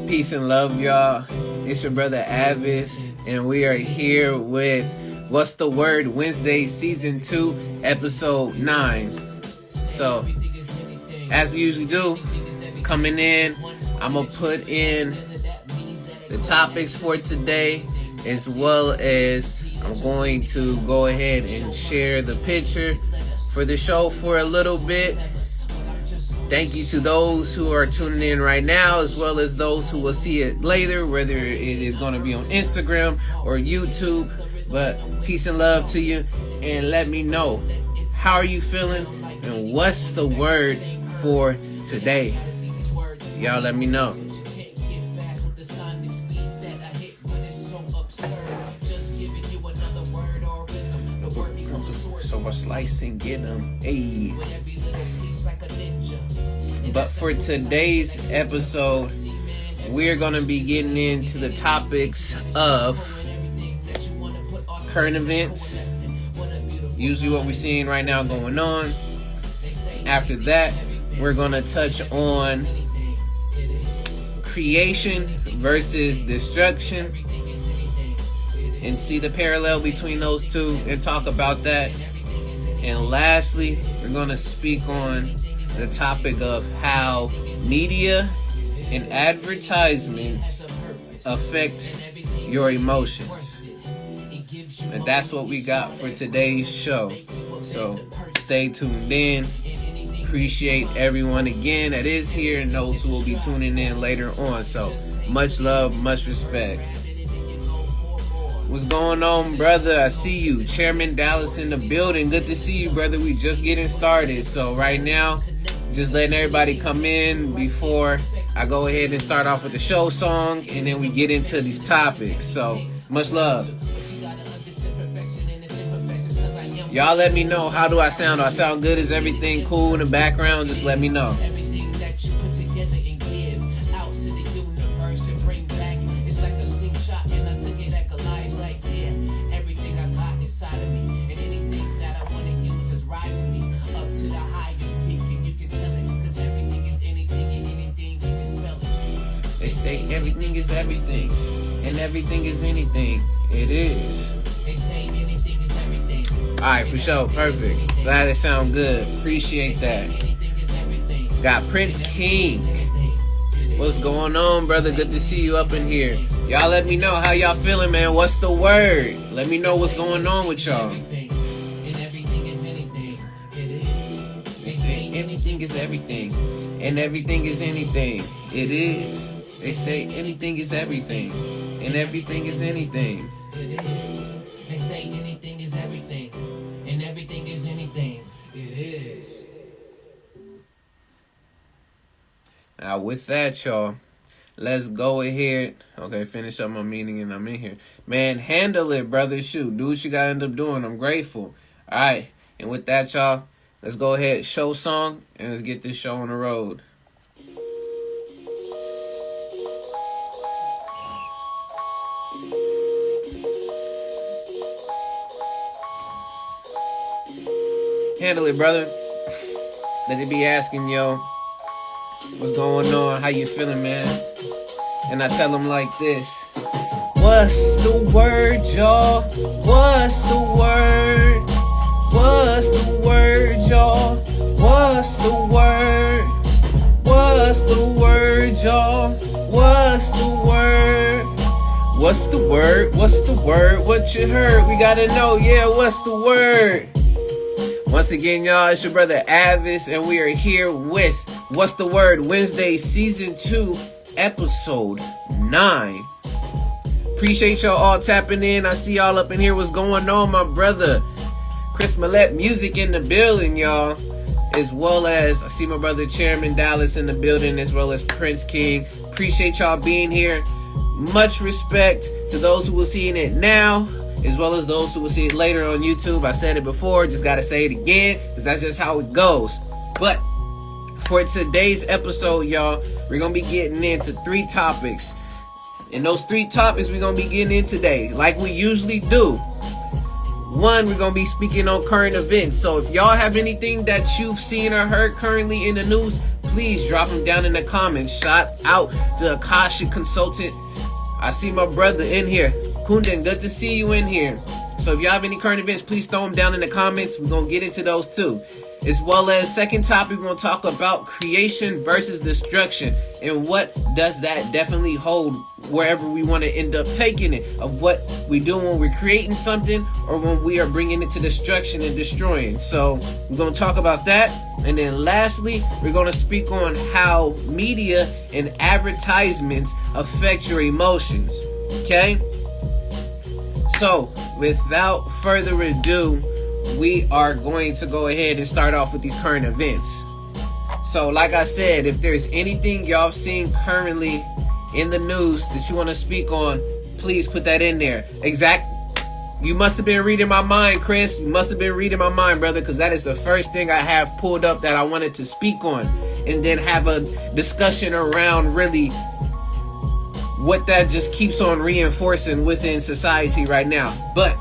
Peace and love, y'all. It's your brother A.D.V.I.S, and we are here with What's the Word Wednesday Season 2, Episode 9. So, as we usually do, coming in, I'm going to put in the topics for today, as well as I'm going to go ahead and share the picture for the show for a little bit. Thank you to those who are tuning in right now, as well as those who will see it later, whether it is going to be on Instagram or YouTube. But peace and love to you, and let me know, how are you feeling, and what's the word for today? Y'all let me know. So much slicing, get them. Hey. But for today's episode, we're going to be getting into the topics of current events, usually what we're seeing right now going on. After that, we're going to touch on creation versus destruction and see the parallel between those two and talk about that. And lastly, we're going to speak on the topic of how media and advertisements affect your emotions. And that's what we got for today's show. So stay tuned in. Appreciate everyone again that is here and those who will be tuning in later on. So much love, much respect. What's going on, brother? I see you. Chairman Dallas in the building. Good to see you, brother. We just getting started. So right now, just letting everybody come in before I go ahead and start off with the show song, and then we get into these topics. So much love. Y'all let me know, how do I sound? Do I sound good? Is everything cool in the background? Just let me know. They say everything is everything, and everything is anything. It is. They say anything is everything. Alright, for sure. Perfect. Glad it sound good. Appreciate that. Got Prince King. What's going on, brother? Good to see you up in here. Y'all let me know how y'all feeling, man. What's the word? Let me know what's going on with y'all. They say anything is everything, and everything is anything. It is. They say anything is everything, and everything is anything. It is. They say anything is everything, and everything is anything. It is. Now with that, y'all, let's go ahead. Okay, finish up my meeting and I'm in here. Man, handle it, brother. Shoot, do what you gotta end up doing. I'm grateful. Alright, and with that, y'all, let's go ahead, show song, and let's get this show on the road. Handle it, brother. Let it be asking, yo, what's going on? How you feeling, man? And I tell them like this. What's the word, y'all? What's the word? What's the word, y'all? What's the word? What's the word, y'all? What's the word? What's the word? What's the word? What you heard? We gotta know, yeah, what's the word? Once again, y'all, it's your brother A.D.V.I.S, and we are here with What's the Word Wednesday Season 2, Episode 9. Appreciate y'all all tapping in. I see y'all up in here. What's going on, my brother? Chris Millette Music in the building, y'all. As well as, I see my brother Chairman Dallas in the building, as well as Prince King. Appreciate y'all being here. Much respect to those who are seeing it now, as well as those who will see it later on YouTube. I said it before, just gotta say it again, because that's just how it goes. But for today's episode, y'all, we're gonna be getting into 3 topics. And those 3 topics we're gonna be getting in today, like we usually do. 1, we're gonna be speaking on current events. So if y'all have anything that you've seen or heard currently in the news, please drop them down in the comments. Shout out to Akashic Consultant. I see my brother in here. Kunden, good to see you in here. So if y'all have any current events, please throw them down in the comments. We're going to get into those too. As well as second topic, we're going to talk about creation versus destruction. And what does that definitely hold wherever we want to end up taking it. Of what we do when we're creating something or when we are bringing it to destruction and destroying. So we're going to talk about that. And then lastly, we're going to speak on how media and advertisements affect your emotions. Okay? So without further ado, we are going to go ahead and start off with these current events. So like I said, if there's anything y'all seen currently in the news that you want to speak on, please put that in there. You must have been reading my mind, Chris. You must have been reading my mind, brother, because that is the first thing I have pulled up that I wanted to speak on, and then have a discussion around really what that just keeps on reinforcing within society right now. But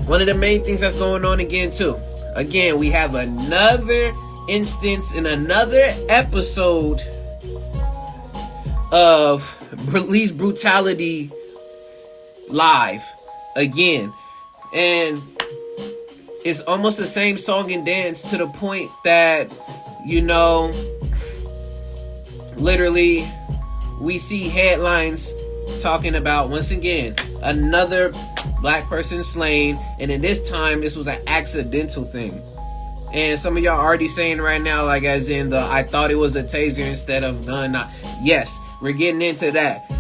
one of the main things that's going on again, we have another instance in another episode of police brutality live again. And it's almost the same song and dance to the point that, literally we see headlines talking about, once again, another black person slain, and in this time this was an accidental thing. And some of y'all already saying right now, like as in I thought it was a taser instead of gun. Yes, we're getting into that.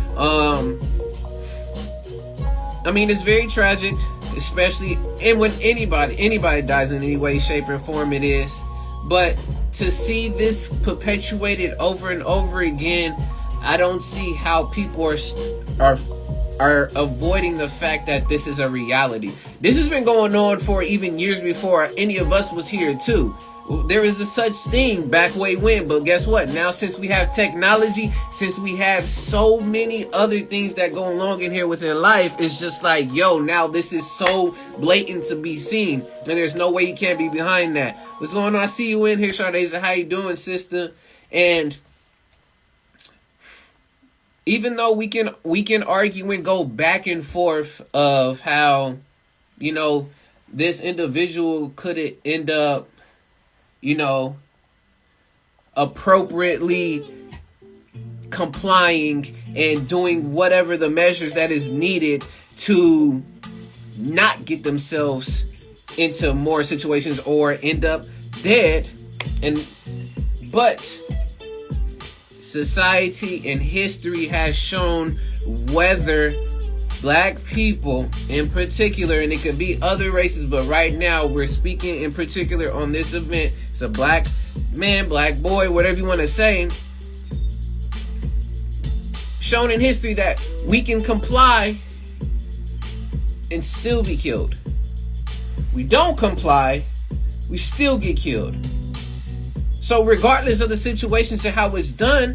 I mean, it's very tragic, especially, and when anybody dies in any way, shape, or form, it is. But to see this perpetuated over and over again, I don't see how people are avoiding the fact that this is a reality. This has been going on for even years before any of us was here too. There is a such thing back way when, but guess what? Now, since we have technology, since we have so many other things that go along in here within life, it's just like, now this is so blatant to be seen, and there's no way you can't be behind that. What's going on? I see you in here, Shardaza. How you doing, sister? And even though we can argue and go back and forth of how, this individual could end up, appropriately complying and doing whatever the measures that is needed to not get themselves into more situations or end up dead. But society and history has shown whether black people in particular, and it could be other races, but right now we're speaking in particular on this event. It's a black man, black boy, whatever you want to say, shown in history that we can comply and still be killed. We don't comply, we still get killed. So regardless of the situations and how it's done,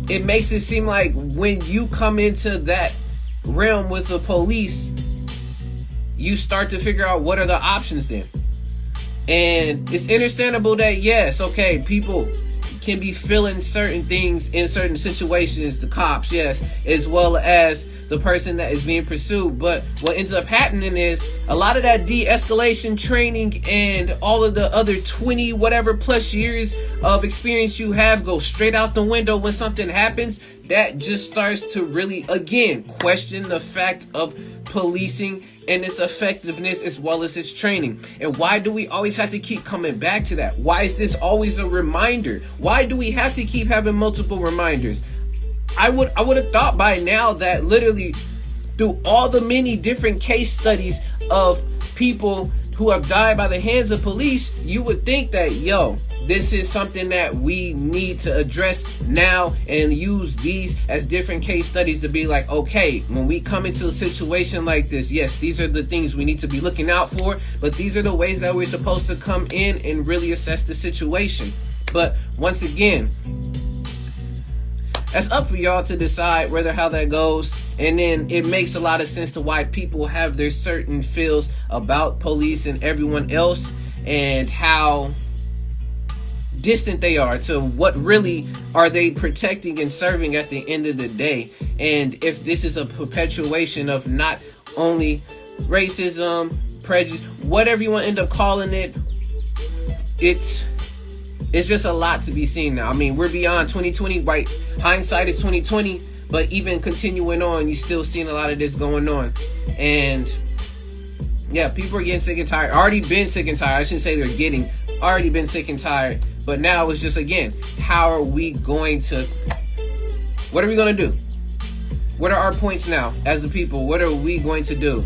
it makes it seem like when you come into that realm with the police, you start to figure out what are the options then. And it's understandable that, yes, okay, people can be feeling certain things in certain situations, the cops, yes, as well as the person that is being pursued. But what ends up happening is a lot of that de-escalation training and all of the other 20 whatever plus years of experience you have go straight out the window when something happens. That just starts to really, again, question the fact of policing and its effectiveness as well as its training. And why do we always have to keep coming back to that? Why is this always a reminder? Why do we have to keep having multiple reminders? I would have thought by now that literally through all the many different case studies of people who have died by the hands of police, you would think that, this is something that we need to address now and use these as different case studies to be like, okay, when we come into a situation like this, yes, these are the things we need to be looking out for, but these are the ways that we're supposed to come in and really assess the situation. But once again, that's up for y'all to decide how that goes. And then it makes a lot of sense to why people have their certain feels about police and everyone else, and how distant they are to what really are they protecting and serving at the end of the day. And if this is a perpetuation of not only racism, prejudice, whatever you want to end up calling it, it's just a lot to be seen now. I mean, we're beyond 2020, right? Hindsight is 2020, but even continuing on, you still seeing a lot of this going on. And yeah, people are getting sick and tired. Already been sick and tired. I shouldn't say they're getting, already been sick and tired. But now it's just, again, how are we going to, what are we going to do? What are our points now as a people? What are we going to do?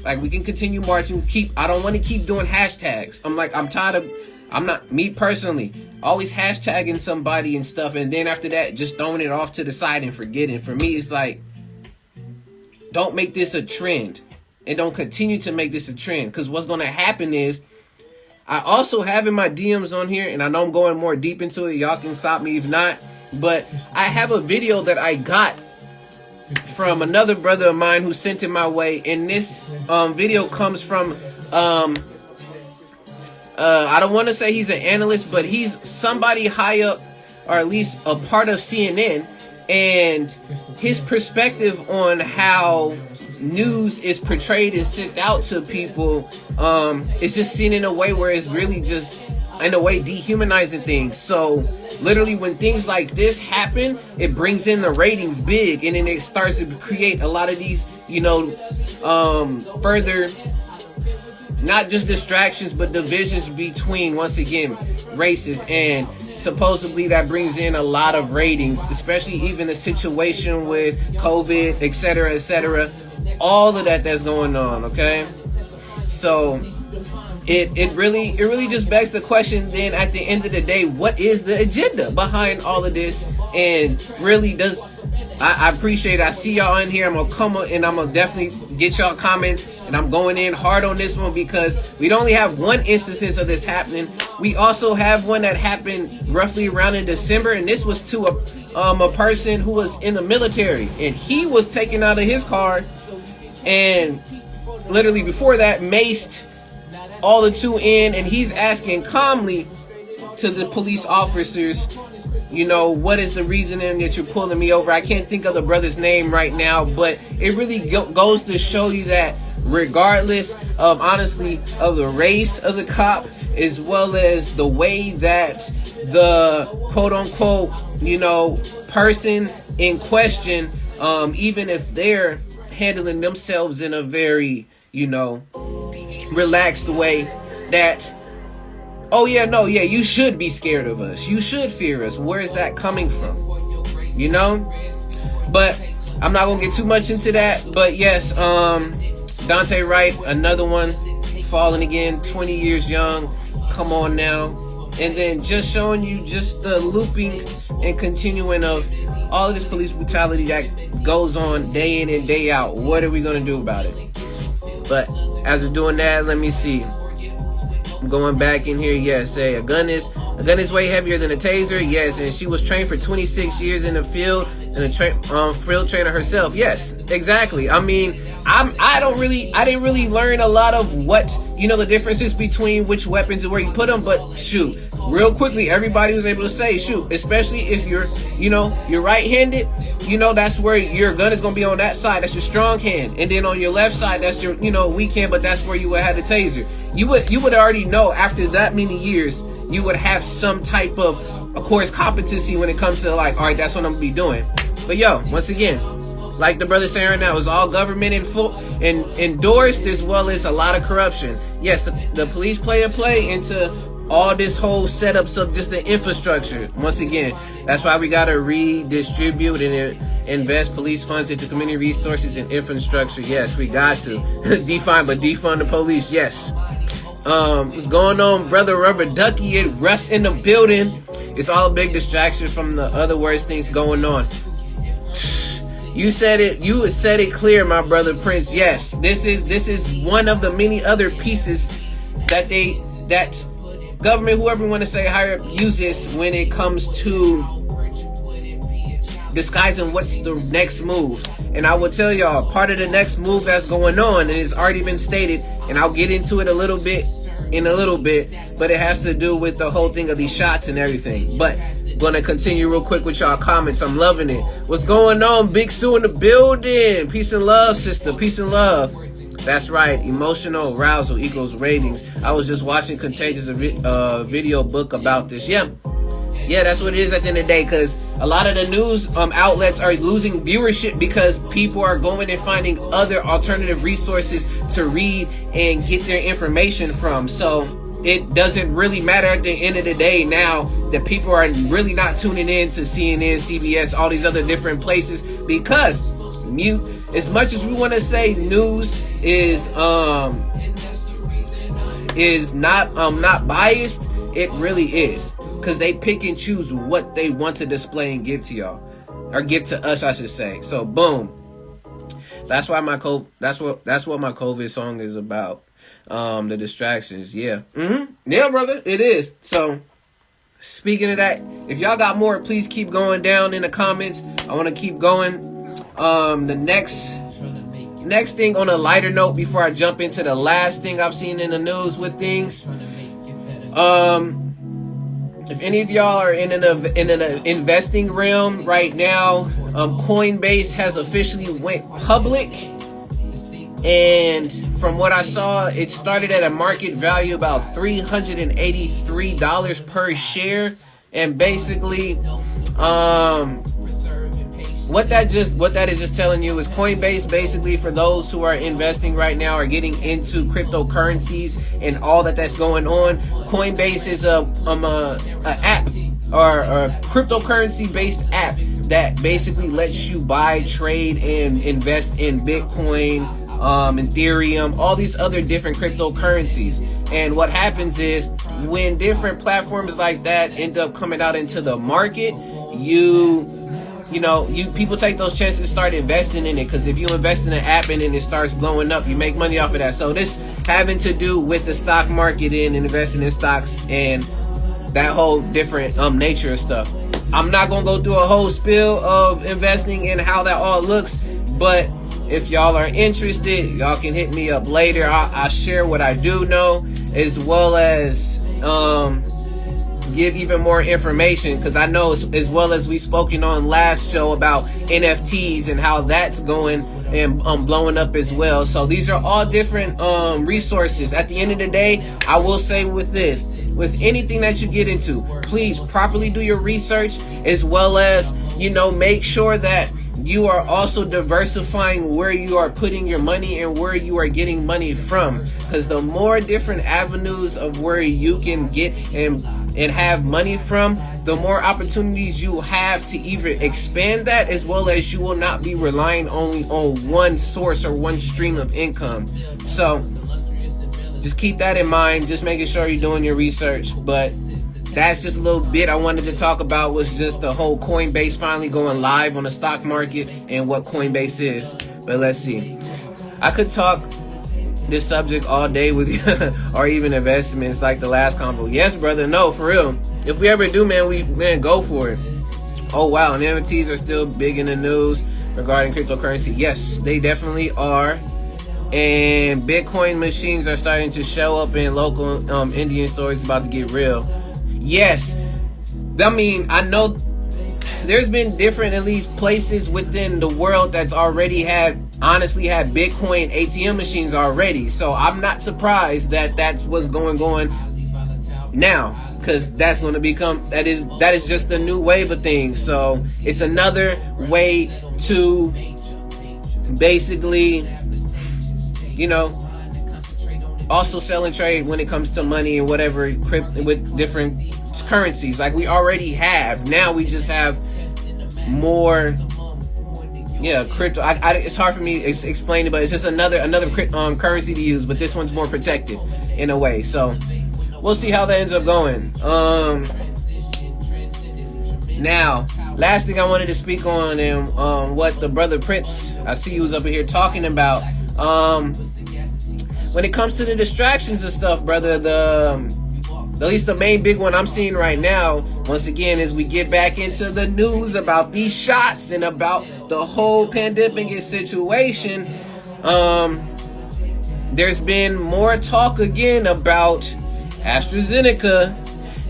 Like, we can continue marching, I don't want to keep doing hashtags. I'm tired of, I'm not, me personally, always hashtagging somebody and stuff, and then after that, just throwing it off to the side and forgetting. For me, it's like, don't make this a trend, and don't continue to make this a trend, because what's going to happen is, I also have in my DMs on here, and I know I'm going more deep into it, y'all can stop me if not, but I have a video that I got from another brother of mine who sent it my way, and this video comes from I don't want to say he's an analyst, but he's somebody high up, or at least a part of CNN, and his perspective on how news is portrayed and sent out to people is just seen in a way where it's really just in a way dehumanizing things. So literally when things like this happen, it brings in the ratings big, and then it starts to create a lot of these, you know, further, not just distractions, but divisions between, once again, races. And supposedly that brings in a lot of ratings, especially even the situation with COVID, etc., all of that's going on, okay? So it really just begs the question then at the end of the day, what is the agenda behind all of this? And really I appreciate it. I see y'all in here. I'm gonna come up and I'm gonna definitely get y'all comments, and I'm going in hard on this one because we don't only have one instance of this happening. We also have one that happened roughly around in December, and this was to a person who was in the military, and he was taken out of his car and literally before that maced all the two in, and he's asking calmly to the police officers, you know, what is the reasoning that you're pulling me over? I can't think of the brother's name right now, but it really goes to show you that regardless of, honestly, of the race of the cop, as well as the way that the quote-unquote, you know, person in question, even if they're handling themselves in a very, you know, relaxed way, that oh yeah, no, yeah, you should be scared of us, you should fear us. Where is that coming from? You know? But I'm not gonna get too much into that. But yes, Dante Wright, another one, falling again, 20 years young. Come on now. And then just showing you just the looping and continuing of all of this police brutality that goes on day in and day out. What are we gonna do about it? But as we're doing that, let me see. I'm going back in here. Yes, say a gun is way heavier than a taser. Yes, and she was trained for 26 years in the field and a field trainer herself. Yes, exactly. I mean, I didn't really learn a lot of what, you know, the differences between which weapons and where you put them. But shoot, real quickly, everybody was able to say, shoot, especially if you're, you know, you're right-handed, you know, that's where your gun is going to be on that side. That's your strong hand. And then on your left side, that's your, you know, weak hand, but that's where you would have the taser. You would already know after that many years, you would have some type of course, competency when it comes to like, all right, that's what I'm going to be doing. But yo, once again, like the brother saying right now, it's all government endorsed, as well as a lot of corruption. Yes, the police play into all this whole setups of just the infrastructure. Once again, that's why we got to redistribute and invest police funds into community resources and infrastructure. Yes, we got to. defund the police. Yes. What's going on, brother Rubber Ducky and Russ in the building? It's all a big distraction from the other worst things going on. You said it clear, my brother Prince. Yes, this is one of the many other pieces that government, whoever you want to say higher up, uses when it comes to disguising what's the next move. And I will tell y'all, part of the next move that's going on, and it's already been stated, and I'll get into it a little bit in a little bit, but it has to do with the whole thing of these shots and everything. But gonna continue real quick with y'all comments. I'm loving it. What's going on? Big Sue in the building. Peace and love, sister. Peace and love. That's right. Emotional arousal equals ratings. I was just watching Contagious video book about this. Yeah, that's what it is at the end of the day, because a lot of the news outlets are losing viewership because people are going and finding other alternative resources to read and get their information from. So it doesn't really matter at the end of the day now that people are really not tuning in to CNN, CBS, all these other different places, because as much as we want to say news is not biased, it really is, because they pick and choose what they want to display and give to y'all, or give to us, I should say. So boom, that's why that's what my COVID song is about. The distractions. Yeah, yeah, brother, it is. So speaking of that, if y'all got more, please keep going down in the comments. I want to keep going. The next thing on a lighter note before I jump into the last thing I've seen in the news with things. If any of y'all are in an investing realm right now, Coinbase has officially went public, and from what I saw, it started at a market value about $383 per share, and basically, what that is just telling you is Coinbase, basically, for those who are investing right now, are getting into cryptocurrencies and all that's going on. Coinbase is a app, or a cryptocurrency based app that basically lets you buy, trade, and invest in Bitcoin, Ethereum, all these other different cryptocurrencies. And what happens is, when different platforms like that end up coming out into the market, people take those chances to start investing in it, because if you invest in an app and then it starts blowing up, you make money off of that. So this having to do with the stock market and investing in stocks and that whole different nature of stuff. I'm not gonna go through a whole spiel of investing and how that all looks, but if y'all are interested, y'all can hit me up later. I'll share what I do know, as well as give even more information, because I know, as well as we spoken on last show about NFTs and how that's going and blowing up as well. So these are all different resources. At the end of the day, I will say with anything that you get into, please properly do your research, as well as make sure that you are also diversifying where you are putting your money and where you are getting money from, because the more different avenues of where you can get and have money from, the more opportunities you have to either expand that, as well as you will not be relying only on one source or one stream of income. So just keep that in mind, just making sure you're doing your research. But that's just a little bit I wanted to talk about, was just the whole Coinbase finally going live on the stock market and what Coinbase is. But let's see, I could talk this subject all day with you, or even investments like the last convo. Yes, brother. No, for real. If we ever do, man, go for it. Oh, wow. And NFTs are still big in the news regarding cryptocurrency. Yes, they definitely are. And Bitcoin machines are starting to show up in local Indian stores. About to get real. Yes. I mean, I know there's been different, at least, places within the world that's already honestly had Bitcoin ATM machines already. So I'm not surprised that that's what's going on now, because that's going to become, that is just the new wave of things. So it's another way to basically, also sell and trade when it comes to money and whatever, with different currencies like we already have. Now we just have more crypto. It's hard for me to explain it, but it's just another currency to use, but this one's more protected in a way. So we'll see how that ends up going. Now, last thing I wanted to speak on, and what the brother Prince, I see he was up here talking about, when it comes to the distractions and stuff, brother, at least the main big one I'm seeing right now, once again, is we get back into the news about these shots and about the whole pandemic situation. There's been more talk again about AstraZeneca,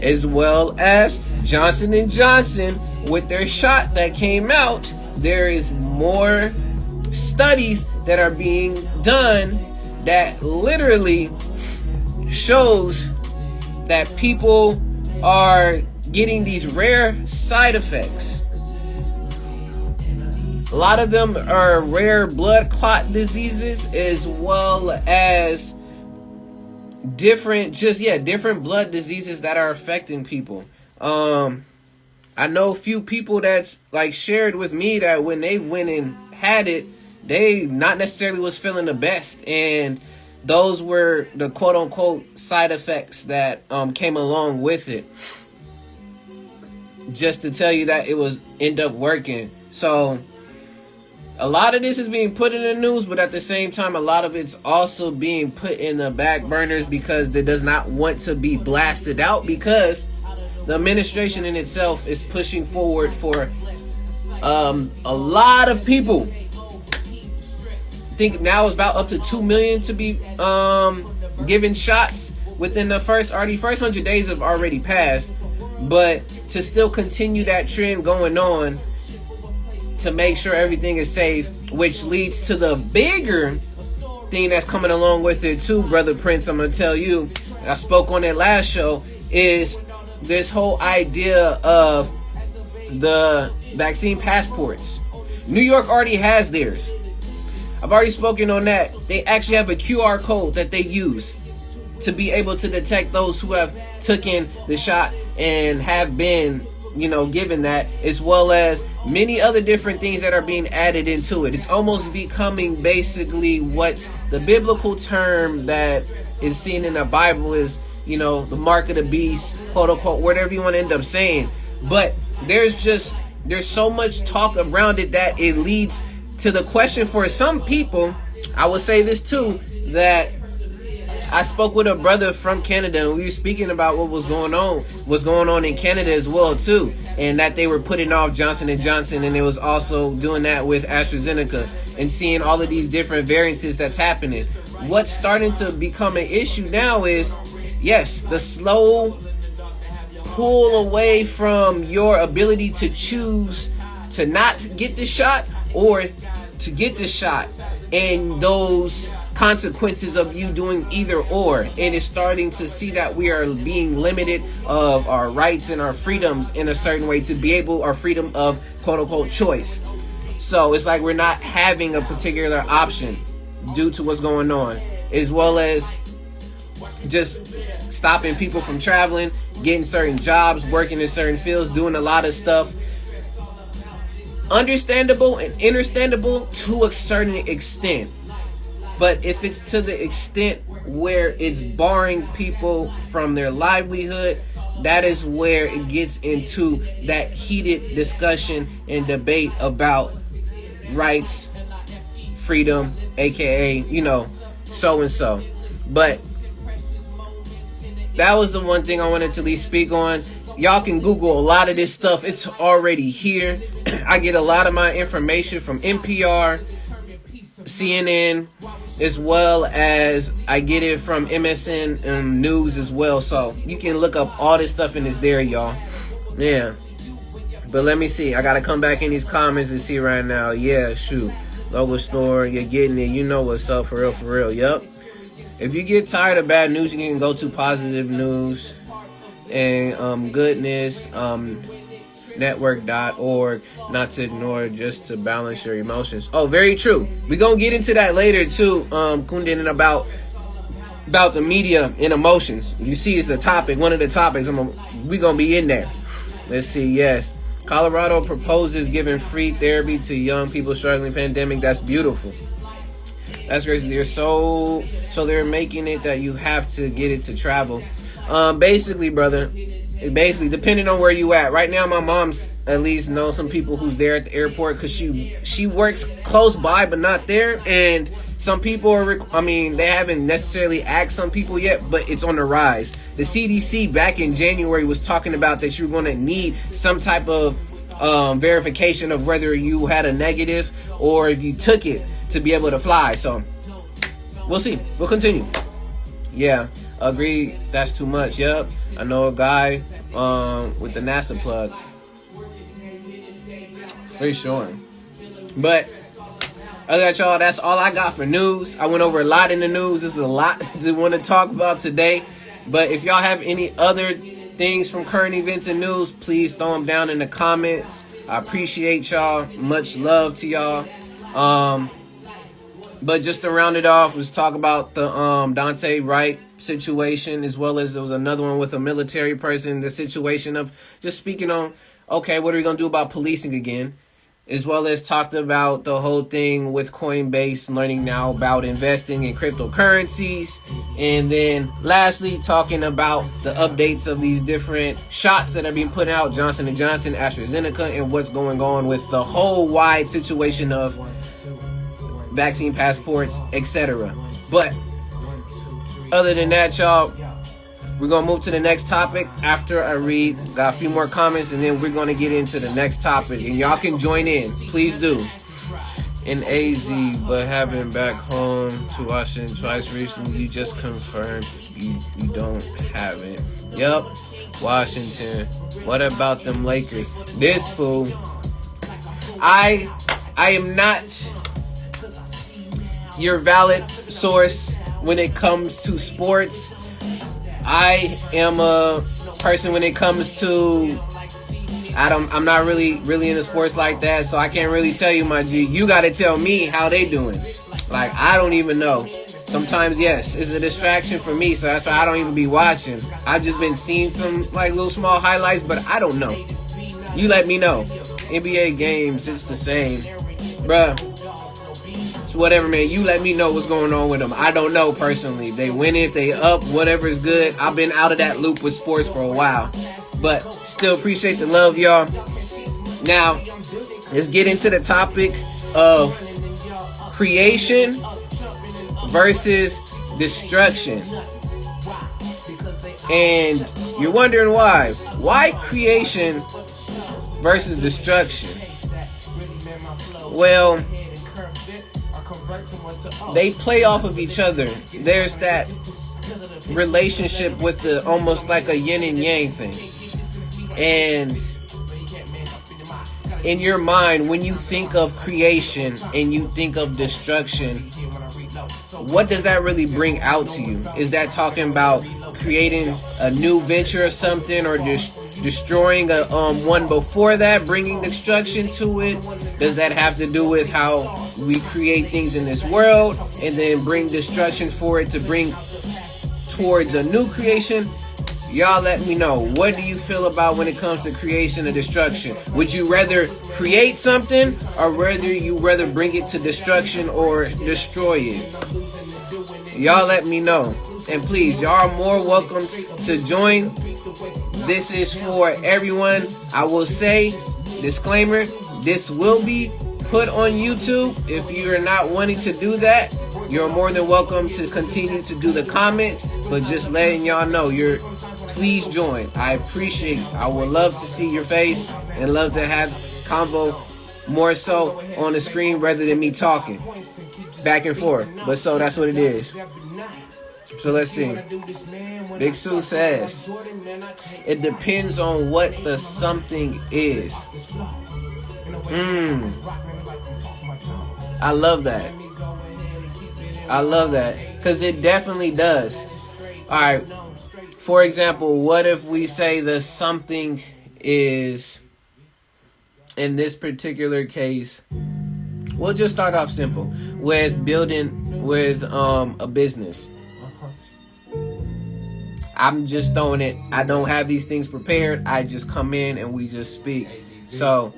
as well as Johnson & Johnson with their shot that came out, there is more studies that are being done that literally shows that people are getting these rare side effects. A lot of them are rare blood clot diseases, as well as different blood diseases that are affecting people. I know a few people that's like shared with me that when they went and had it, they not necessarily was feeling the best, and those were the quote unquote side effects that came along with it. Just to tell you that it was end up working. So a lot of this is being put in the news, but at the same time, a lot of it's also being put in the back burners because it does not want to be blasted out, because the administration in itself is pushing forward for a lot of people. I think now it's about up to 2 million to be given shots within the first 100 days have already passed, but to still continue that trend going on to make sure everything is safe, which leads to the bigger thing that's coming along with it too, Brother Prince. I'm going to tell you, I spoke on that last show, is this whole idea of the vaccine passports. New York already has theirs. I've already spoken on that. They actually have a QR code that they use to be able to detect those who have taken the shot and have been, given that, as well as many other different things that are being added into it. It's almost becoming basically what the biblical term that is seen in the Bible is, the mark of the beast, quote unquote, whatever you want to end up saying. But there's so much talk around it that it leads to the question for some people. I will say this too, that I spoke with a brother from Canada, and we were speaking about what was going on in Canada as well too, and that they were putting off Johnson & Johnson, and it was also doing that with AstraZeneca, and seeing all of these different variances that's happening. What's starting to become an issue now is, yes, the slow pull away from your ability to choose to not get the shot or to get the shot, and those consequences of you doing either or. And it's starting to see that we are being limited of our rights and our freedoms in a certain way, to be able, our freedom of quote unquote choice. So it's like we're not having a particular option due to what's going on, as well as just stopping people from traveling, getting certain jobs, working in certain fields, doing a lot of stuff. Understandable and understandable to a certain extent. But if it's to the extent where it's barring people from their livelihood, that is where it gets into that heated discussion and debate about rights, freedom, aka, so and so. But that was the one thing I wanted to at least speak on. Y'all can Google a lot of this stuff. It's already here. I get a lot of my information from NPR, CNN, as well as I get it from MSN News as well. So you can look up all this stuff and it's there, y'all. Yeah. But let me see. I got to come back in these comments and see right now. Yeah, shoot. Local store, you're getting it. You know what's up, for real, for real. Yup. If you get tired of bad news, you can go to positive news and goodness network.org, not to ignore, just to balance your emotions. Oh, very true. We're gonna get into that later too, Kundin, about the media and emotions. You see, it's the topic, one of the topics. We're gonna be in there. Let's see. Yes, Colorado proposes giving free therapy to young people struggling pandemic. That's beautiful. That's crazy. They're so they're making it that you have to get it to travel. Basically, brother, depending on where you at. Right now, my mom's at least knows some people who's there at the airport, because she works close by but not there. And some people are, they haven't necessarily asked some people yet, but it's on the rise. The CDC back in January was talking about that you're going to need some type of verification of whether you had a negative or if you took it to be able to fly. So we'll see. We'll continue. Yeah. Agreed, that's too much. Yep. I know a guy with the NASA plug. For sure. But other than that, y'all, that's all I got for news. I went over a lot in the news. This is a lot to want to talk about today. But if y'all have any other things from current events and news, please throw them down in the comments. I appreciate y'all. Much love to y'all. But just to round it off, let's talk about the Dante Wright situation, as well as there was another one with a military person. The situation of just speaking on, okay, what are we going to do about policing again? As well as talked about the whole thing with Coinbase, learning now about investing in cryptocurrencies. And then lastly, talking about the updates of these different shots that are being put out, Johnson & Johnson, AstraZeneca, and what's going on with the whole wide situation of vaccine passports, etc. But other than that, y'all, we're going to move to the next topic after I read. Got a few more comments, and then we're going to get into the next topic. And y'all can join in. Please do. In AZ, but have been back home to Washington twice recently. You just confirmed you don't have it. Yup. Washington. What about them Lakers? This fool. I am not your valid source when it comes to sports. I am a person when it comes to I'm not really into sports like that, so I can't really tell you, my G. You gotta tell me how they doing. Like, I don't even know. Sometimes, yes, it's a distraction for me, so that's why I don't even be watching. I've just been seeing some like little small highlights, but I don't know. You let me know. NBA games, it's the same, bruh. Whatever, man, you let me know what's going on with them. I don't know personally. They win it, they up, whatever is good. I've been out of that loop with sports for a while, but still appreciate the love, y'all. Now, let's get into the topic of creation versus destruction. And you're wondering why. Why creation versus destruction? Well, they play off of each other. There's that relationship with the almost like a yin and yang thing. And in your mind, when you think of creation and you think of destruction, what does that really bring out to you? Is that talking about creating a new venture or something, or just destroying a one before that, bringing destruction to it? Does that have to do with how we create things in this world and then bring destruction for it to bring towards a new creation? Y'all let me know. What do you feel about when it comes to creation and destruction? Would you rather create something, or rather bring it to destruction or destroy it? Y'all let me know. And please, y'all are more welcome to join. This is for everyone. I will say, disclaimer, this will be put on YouTube. If you're not wanting to do that, you're more than welcome to continue to do the comments, but just letting y'all know, please join. I appreciate it. I would love to see your face and love to have convo more so on the screen rather than me talking back and forth. But so that's what it is. So let's see. Big Sue says, it depends on what the something is. I love that. I love that. Because it definitely does. Alright. For example, what if we say the something is, in this particular case, we'll just start off simple with building with a business. I'm just throwing it. I don't have these things prepared. I just come in and we just speak. So,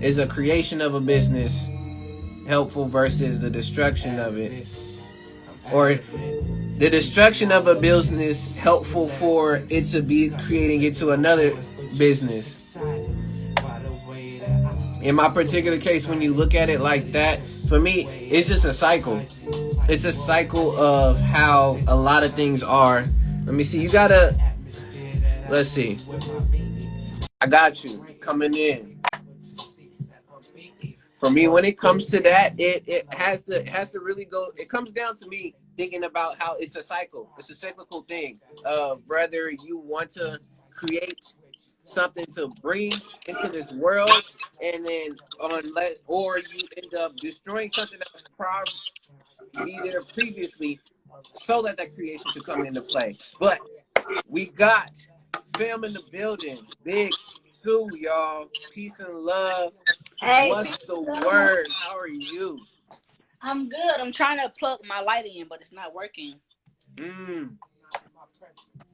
is a creation of a business helpful versus the destruction of it? Or the destruction of a business helpful for it to be creating it to another business? In my particular case, when you look at it like that, for me, it's just a cycle. It's a cycle of how a lot of things are. Let me see. You gotta. Let's see. I got you coming in. For me, when it comes to that, it has to really go. It comes down to me thinking about how it's a cycle. It's a cyclical thing of whether you want to create something to bring into this world, and then or you end up destroying something that was probably there previously, so that that creation could come into play. But we got film in the building. Big Sue, y'all. Peace and love. Hey, What's peace the and love. word? How are you? I'm good. I'm trying to plug my light in, but it's not working. Mm.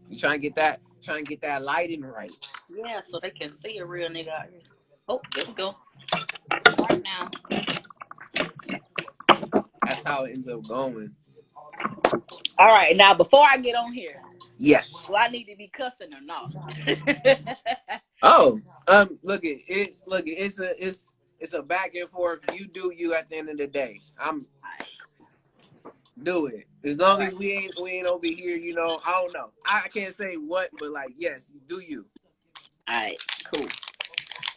You trying to get that lighting right. Yeah, so they can see a real nigga out here. Oh, there we go. Right now. That's how it ends up going. All right, now before I get on here, Yes. do I need to be cussing or not? Oh, it's a back and forth. You do you at the end of the day. I'm Alright, do it. As all long right, as we ain't over here, I don't know. I can't say what, but like yes, do you. all right, cool.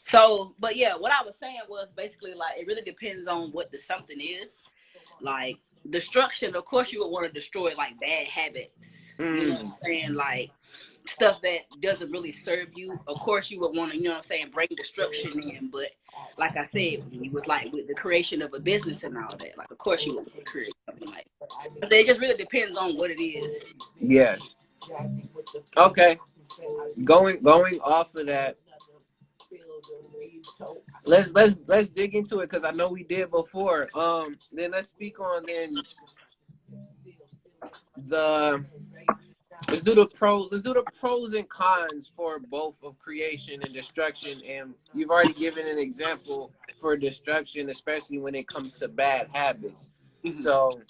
So, but yeah, what I was saying was basically like it really depends on what the something is. Like destruction, of course, you would want to destroy like bad habits. You know what Mm. I'm saying? Like stuff that doesn't really serve you. Of course, you would want to, you know what I'm saying, bring destruction in. But like I said, when you was like with the creation of a business and all that, like of course you would want to create something like. So it just really depends on what it is. Yes. Okay. Going off of that, let's dig into it because I know we did before. Then let's speak on then the let's do the pros. Let's do the pros and cons for both of creation and destruction. And you've already given an example for destruction, especially when it comes to bad habits. Mm-hmm. So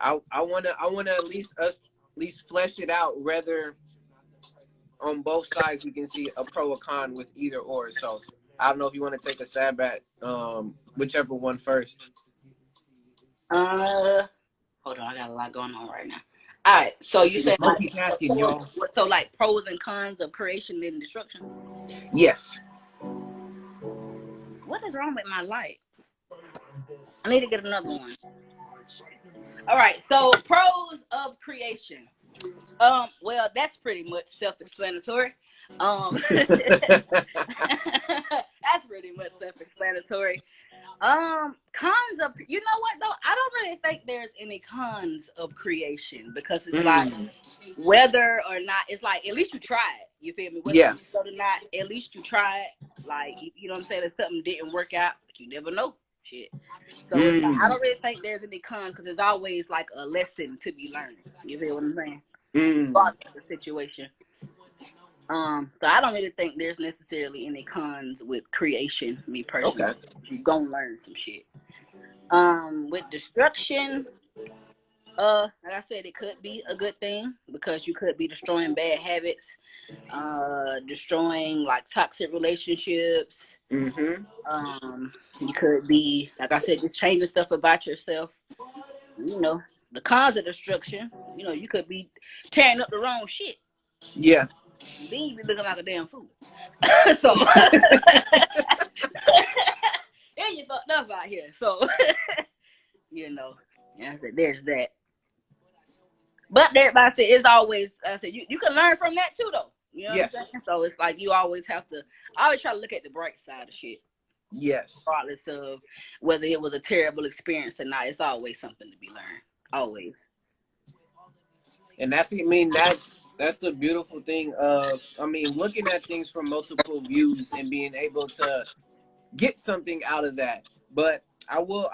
I wanna at least flesh it out. Whether on both sides we can see a pro or con with either or. So I don't know if you want to take a stab at whichever one first. Uh, hold on, I got a lot going on right now. All right, so you See this said like multitasking, y'all. so like pros and cons of creation and destruction. Yes. What is wrong with my light? I need to get another one. All right, so pros of creation. Well, that's pretty much self-explanatory. That's pretty much self-explanatory. Cons of you know what though? I don't really think there's any cons of creation because it's like Mm. whether or not it's like at least you try it. You feel me? Whether Yeah. you go or not, at least you try it. Like you know what I'm saying? If something didn't work out, you never know. Shit. So it's like I Mm. don't really think there's any cons because there's always like a lesson to be learned. You feel what I'm saying? Mm. Regardless of the situation. So I don't really think there's necessarily any cons with creation, me personally. Okay. You're gonna learn some shit. With destruction, like I said, it could be a good thing because you could be destroying bad habits, destroying like toxic relationships. Mm-hmm. You could be, like I said, just changing stuff about yourself. You know, the cons of destruction. You know, you could be tearing up the wrong shit. Yeah. Then you be looking like a damn fool. So, and you fucked up out here. So, you know, yeah, I said there's that. But everybody said it's always. I said you can learn from that too, though. You know what I'm Yes. saying? So it's like you always have to. I always try to look at the bright side of shit, Yes. regardless of whether it was a terrible experience or not. It's always something to be learned. Always. And that's the beautiful thing of looking at things from multiple views and being able to get something out of that. But I want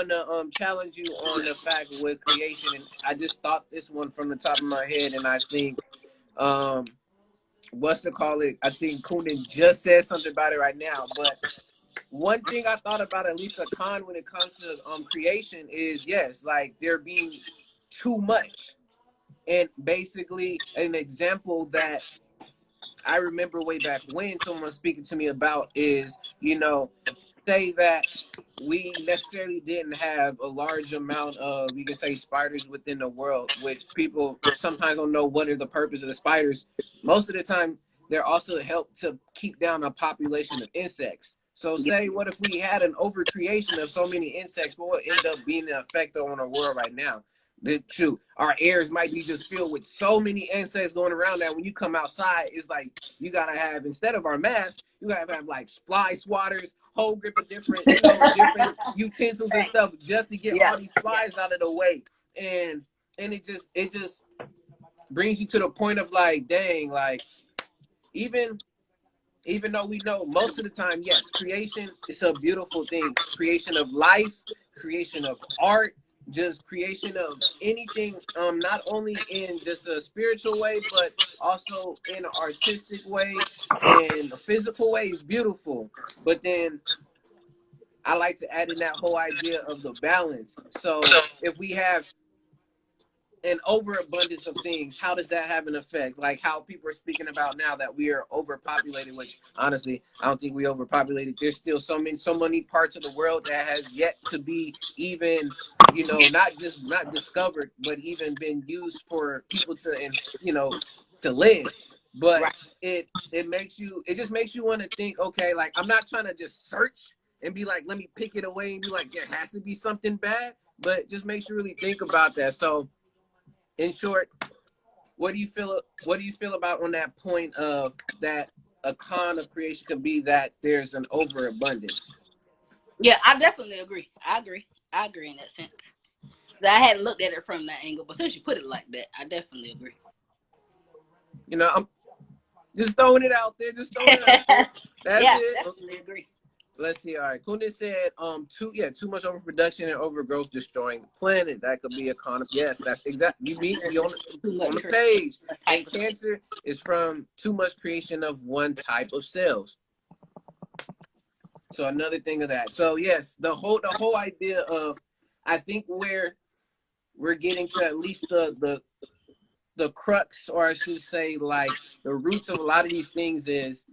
to challenge you on the fact with creation, and I just thought this one from the top of my head, and I think um what's to call it? I think Kunin just said something about it right now. But one thing I thought about, at least a con when it comes to creation, is yes, like there being too much. And basically, an example that I remember way back when someone was speaking to me about is, say that we necessarily didn't have a large amount of, you can say, spiders within the world, which people sometimes don't know what are the purpose of the spiders. Most of the time, they're also help to keep down a population of insects. So say, what if we had an overcreation of so many insects? What would end up being the effect on our world right now? Shoot, our airs might be just filled with so many insects going around that when you come outside, it's like you gotta have, instead of our mask, you gotta have like fly swatters, whole grip of different, different utensils and stuff just to get Yeah. all these flies out of the way. And it just brings you to the point of like, dang, like even though we know most of the time, yes, creation is a beautiful thing. Creation of life, creation of art, just creation of anything, not only in just a spiritual way, but also in an artistic way and a physical way is beautiful. But then I like to add in that whole idea of the balance. So if we have an overabundance of things, how does that have an effect? Like how people are speaking about now that we are overpopulated, which honestly, I don't think we overpopulated. There's still so many parts of the world that has yet to be even, not discovered, but even been used for people to, and to live. But Right. it just makes you want to think, okay, like I'm not trying to just search and be like, let me pick it away and be like, there has to be something bad, but it just makes you really think about that. So in short, what do you feel? What do you feel about on that point of that a con of creation could be that there's an overabundance? Yeah, I definitely agree. I agree in that sense. I hadn't looked at it from that angle, but since you put it like that, I definitely agree. I'm just throwing it out there. Just throwing it out there. That's Yeah, it. definitely agree. Let's see. All right. Kunis said, too much overproduction and overgrowth destroying the planet. That could be a con of, yes, that's exactly, we Too on much the creative page. type And of thing. cancer is from too much creation of one type of cells. So another thing of that. So yes, the whole idea of, I think where we're getting to at least the crux, or I should say, like the roots of a lot of these things is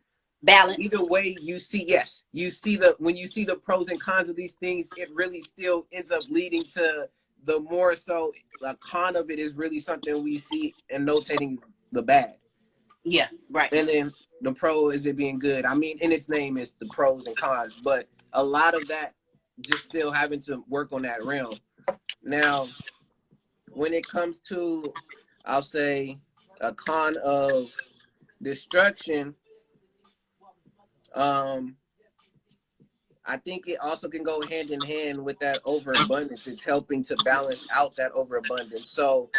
Balance. either way you see, yes, you see the when you see the pros and cons of these things, it really still ends up leading to the more so the con of it is really something we see and notating is the bad. Yeah, right. And then the pro is it being good. I mean, in its name is the pros and cons, but a lot of that just still having to work on that realm. Now, when it comes to, I'll say, a con of destruction, um, I think it also can go hand in hand with that overabundance. It's helping to balance out that overabundance. So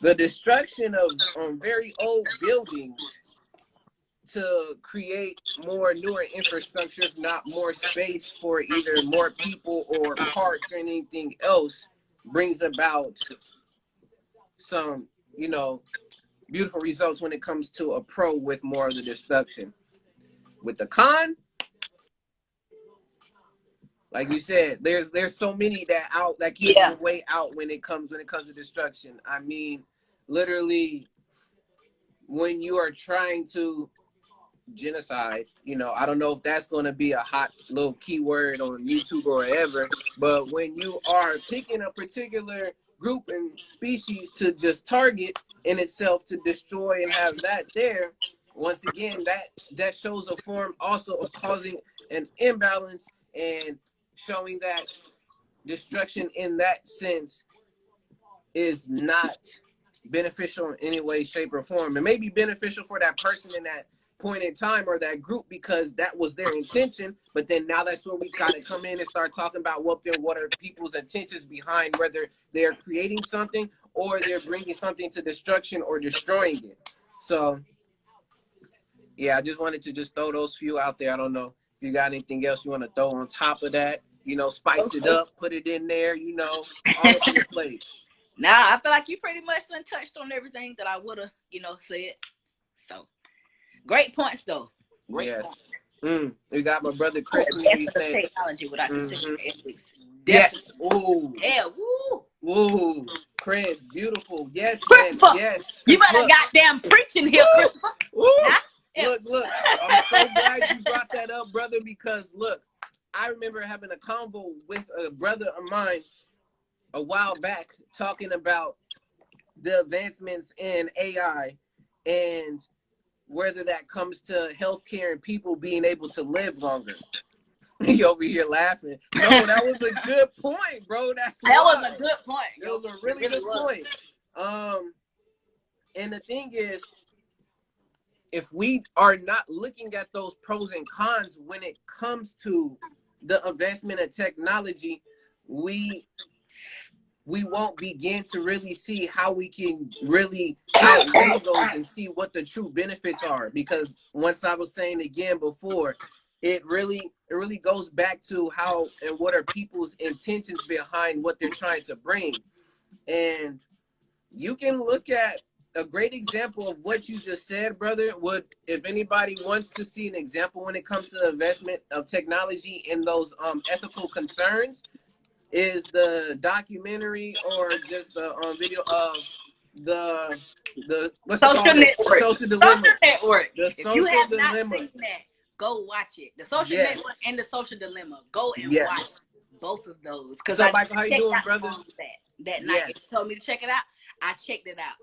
the destruction of very old buildings to create more newer infrastructure, if not more space for either more people or parks or anything else, brings about some, beautiful results when it comes to a pro with more of the destruction. With the con, like you said, there's so many that keep Yeah, giving way out when it comes to destruction. I mean, literally, when you are trying to genocide, I don't know if that's going to be a hot little keyword on YouTube or whatever, but when you are picking a particular group and species to just target in itself to destroy and have that there, once again, that shows a form also of causing an imbalance and showing that destruction in that sense is not beneficial in any way, shape, or form. It may be beneficial for that person in that point in time or that group because that was their intention. But then now that's where we got to come in and start talking about what are people's intentions behind whether they're creating something or they're bringing something to destruction or destroying it. So yeah, I just wanted to just throw those few out there. I don't know if you got anything else you want to throw on top of that. Spice it okay. up, put it in there. All up to your plate. Now I feel like you pretty much done touched on everything that I would have, said. So great points though. Great Yes. points. We got my brother Oh, Chris in here. He advancement of said, technology without mm-hmm. considering ethics. Definitely. Yes. Ooh. Yeah, woo. Ooh. Chris, beautiful. Yes, man. Christopher, Yes. you Because better look. goddamn preaching here, Woo! Christopher. Woo! Huh? Yeah. Look. I'm so glad you brought that up, brother, because look, I remember having a convo with a brother of mine a while back talking about the advancements in AI and whether that comes to healthcare and people being able to live longer. You over here laughing. No, that was a good point, bro. That's That was why. a good point. It was a really good point. And the thing is, if we are not looking at those pros and cons when it comes to the investment of technology, we won't begin to really see how we can really outweigh those and see what the true benefits are. Because once I was saying again before, it really goes back to how and what are people's intentions behind what they're trying to bring. And you can look at a great example of what you just said, brother. Would, if anybody wants to see an example when it comes to the investment of technology in those ethical concerns, is the documentary or just the video of the what's it Social called, the Network. social dilemma. Social Network. The If you social have not dilemma. seen that, go watch it. The Social Yes. Network and the Social Dilemma. Go and watch Yes. both of those. Because So I Michael, how you checked doing, out brother? that night. Yes. If you told me to check it out, I checked it out.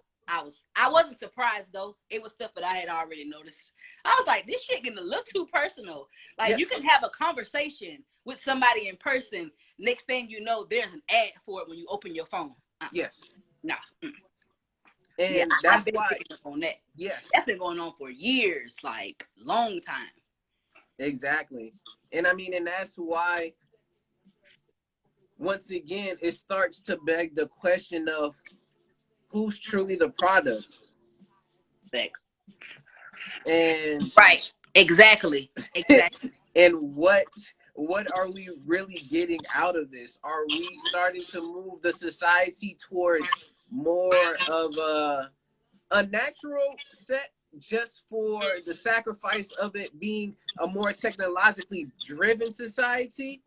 I wasn't surprised though. It was stuff that I had already noticed. I was like, this shit getting a little too personal. Like, Yes. you can have a conversation with somebody in person. Next thing you know, there's an ad for it when you open your phone. Yes. No. And yeah, that's I've been why. picking up on that. Yes. That's been going on for years, like long time. Exactly. And I mean, and that's why, once again, it starts to beg the question of who's truly the product. And right, exactly. and what are we really getting out of this? Are we starting to move the society towards more of a natural set, just for the sacrifice of it being a more technologically driven society?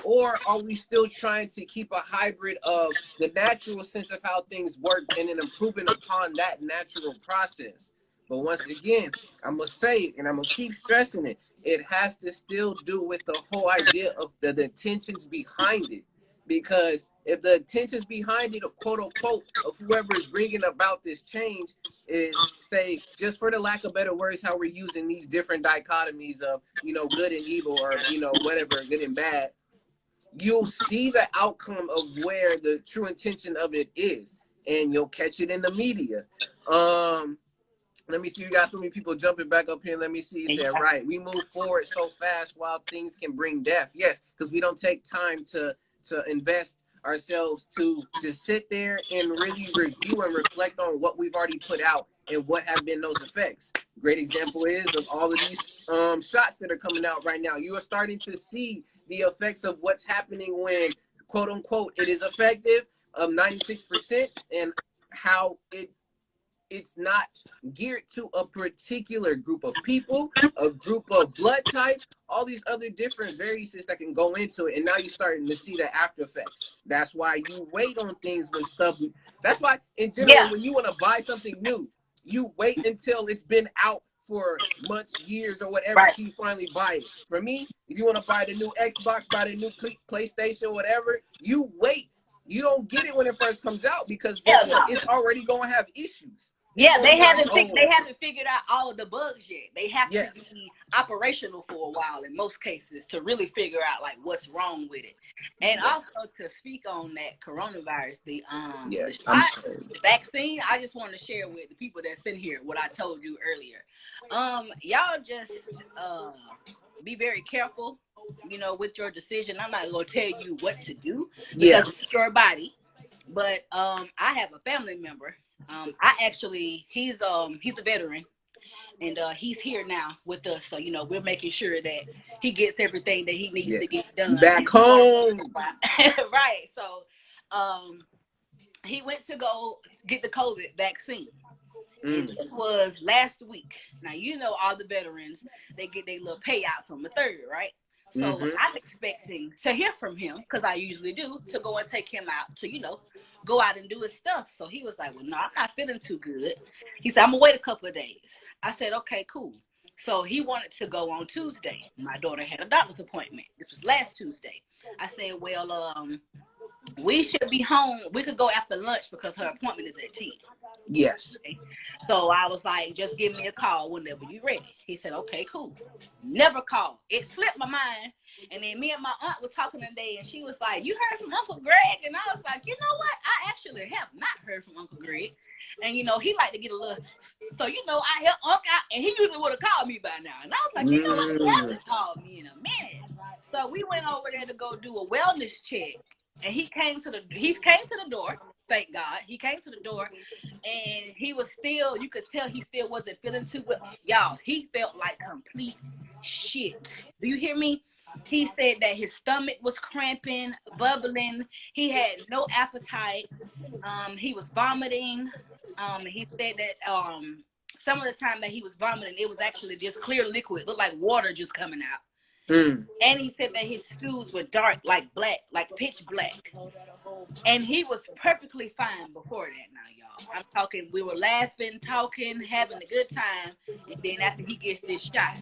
Or are we still trying to keep a hybrid of the natural sense of how things work and then improving upon that natural process? But once again, I'm going to say it and I'm going to keep stressing it. It has to still do with the whole idea of the intentions behind it. Because if the intentions behind it, quote unquote, of whoever is bringing about this change is, say, just for the lack of better words, how we're using these different dichotomies of, good and evil, or, whatever, good and bad, you'll see the outcome of where the true intention of it is, and you'll catch it in the media. Let me see. We got so many people jumping back up here. Let me see. You said, right. We move forward so fast while things can bring death. Yes, because we don't take time to invest ourselves to just sit there and really review and reflect on what we've already put out and what have been those effects. Great example is of all of these shots that are coming out right now. You are starting to see the effects of what's happening when, quote unquote, it is effective of 96%, and how it's not geared to a particular group of people, a group of blood type, all these other different variances that can go into it. And now you're starting to see the after effects. That's why you wait on things when stuff, that's why in general, when you want to buy something new, you wait until it's been out for months, years, or whatever, till you finally buy it. For me, if you want to buy the new Xbox, buy the new PlayStation, whatever, you wait. You don't get it when it first comes out, because guess what? It's already going to have issues. Yeah, they haven't figured out all of the bugs yet. They have Yes. to be operational for a while in most cases to really figure out like what's wrong with it. And also to speak on that coronavirus, the vaccine, I just want to share with the people that's in here what I told you earlier. Y'all just be very careful, with your decision. I'm not gonna tell you what to do because it's your body. But I have a family member. He's a veteran, and he's here now with us. So we're making sure that he gets everything that he needs to get done back home. Right. So he went to go get the COVID vaccine. And this was last week. Now, all the veterans, they get their little payouts on the 3rd, right? So I'm expecting to hear from him, because I usually do, to go and take him out to, go out and do his stuff. So he was like, well, no, I'm not feeling too good. He said, I'm going to wait a couple of days. I said, okay, cool. So he wanted to go on Tuesday. My daughter had a doctor's appointment. This was last Tuesday. I said, well, we should be home. We could go after lunch because her appointment is at 10. Yes. So I was like, just give me a call whenever you're ready. He said, okay, cool. Never called. It slipped my mind. And then me and my aunt were talking today, and she was like, you heard from Uncle Greg? And I was like, you know what? I actually have not heard from Uncle Greg. And, you know, he liked to get a little, so, you know, I helped Uncle out, and he usually would have called me by now. And I was like, you know what? He hasn't called me in a minute. So we went over there to go do a wellness check. And he came to the door. Thank God. He came to the door, and he was still, you could tell he still wasn't feeling too well. Y'all, he felt like complete shit. Do you hear me? He said that his stomach was cramping, bubbling. He had no appetite. He was vomiting. He said that some of the time that he was vomiting, it was actually just clear liquid, looked like water just coming out. And he said that his stools were dark, like black, like pitch black. And he was perfectly fine before that now, y'all. I'm talking, we were laughing, talking, having a good time. And then after he gets this shot,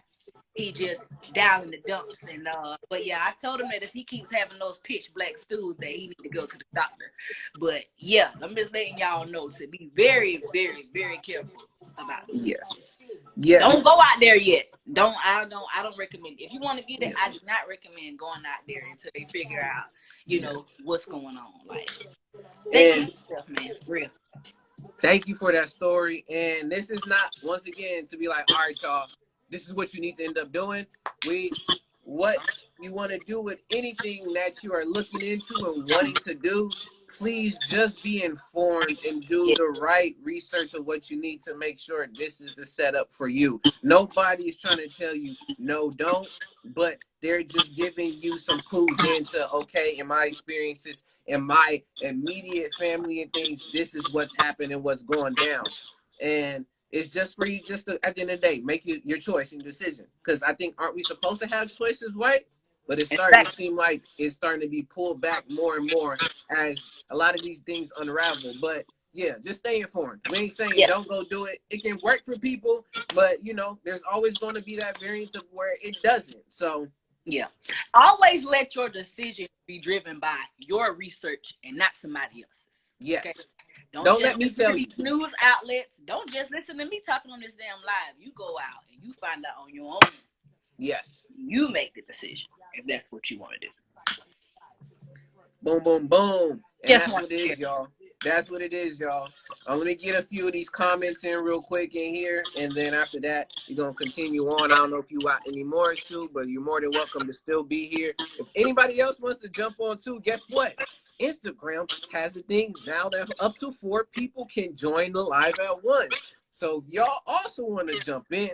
he just down in the dumps. And but yeah, I told him that if he keeps having those pitch black stools, that he need to go to the doctor. But yeah, I'm just letting y'all know to be very, very, very careful about this. Yes. Yes. Don't go out there yet. I don't recommend it. If you want to get it, I do not recommend going out there until they figure out, you know, what's going on. Like, take yourself, man. Real. Thank you for that story. And this is not, once again, to be like, all right, y'all, this is what you need to end up doing. What you want to do with anything that you are looking into and wanting to do, please just be informed and do the right research of what you need to make sure this is the setup for you. Nobody is trying to tell you, no, don't, but they're just giving you some clues into, okay, in my experiences, in my immediate family and things, this is what's happening and what's going down. And it's just for you just to, at the end of the day, make your choice and decision. Because I think, aren't we supposed to have choices, right? But it's starting to seem like it's starting to be pulled back more and more as a lot of these things unravel. But yeah, just stay informed. We ain't saying don't go do it. It can work for people, but you know, there's always going to be that variance of where it doesn't. So yeah, always let your decision be driven by your research and not somebody else's. Yes. Okay? Don't let me tell you. News outlets, don't just listen to me talking on this damn live. You go out and you find out on your own. Yes. You make the decision if that's what you want to do. Boom, boom, boom. And that's what it is, y'all. That's what it is, y'all. Let me get a few of these comments in real quick in here, and then after that, we're going to continue on. I don't know if you got any more, Sue, but you're more than welcome to still be here. If anybody else wants to jump on too, guess what? Instagram has a thing now that up to 4 people can join the live at once. So if y'all also want to jump in,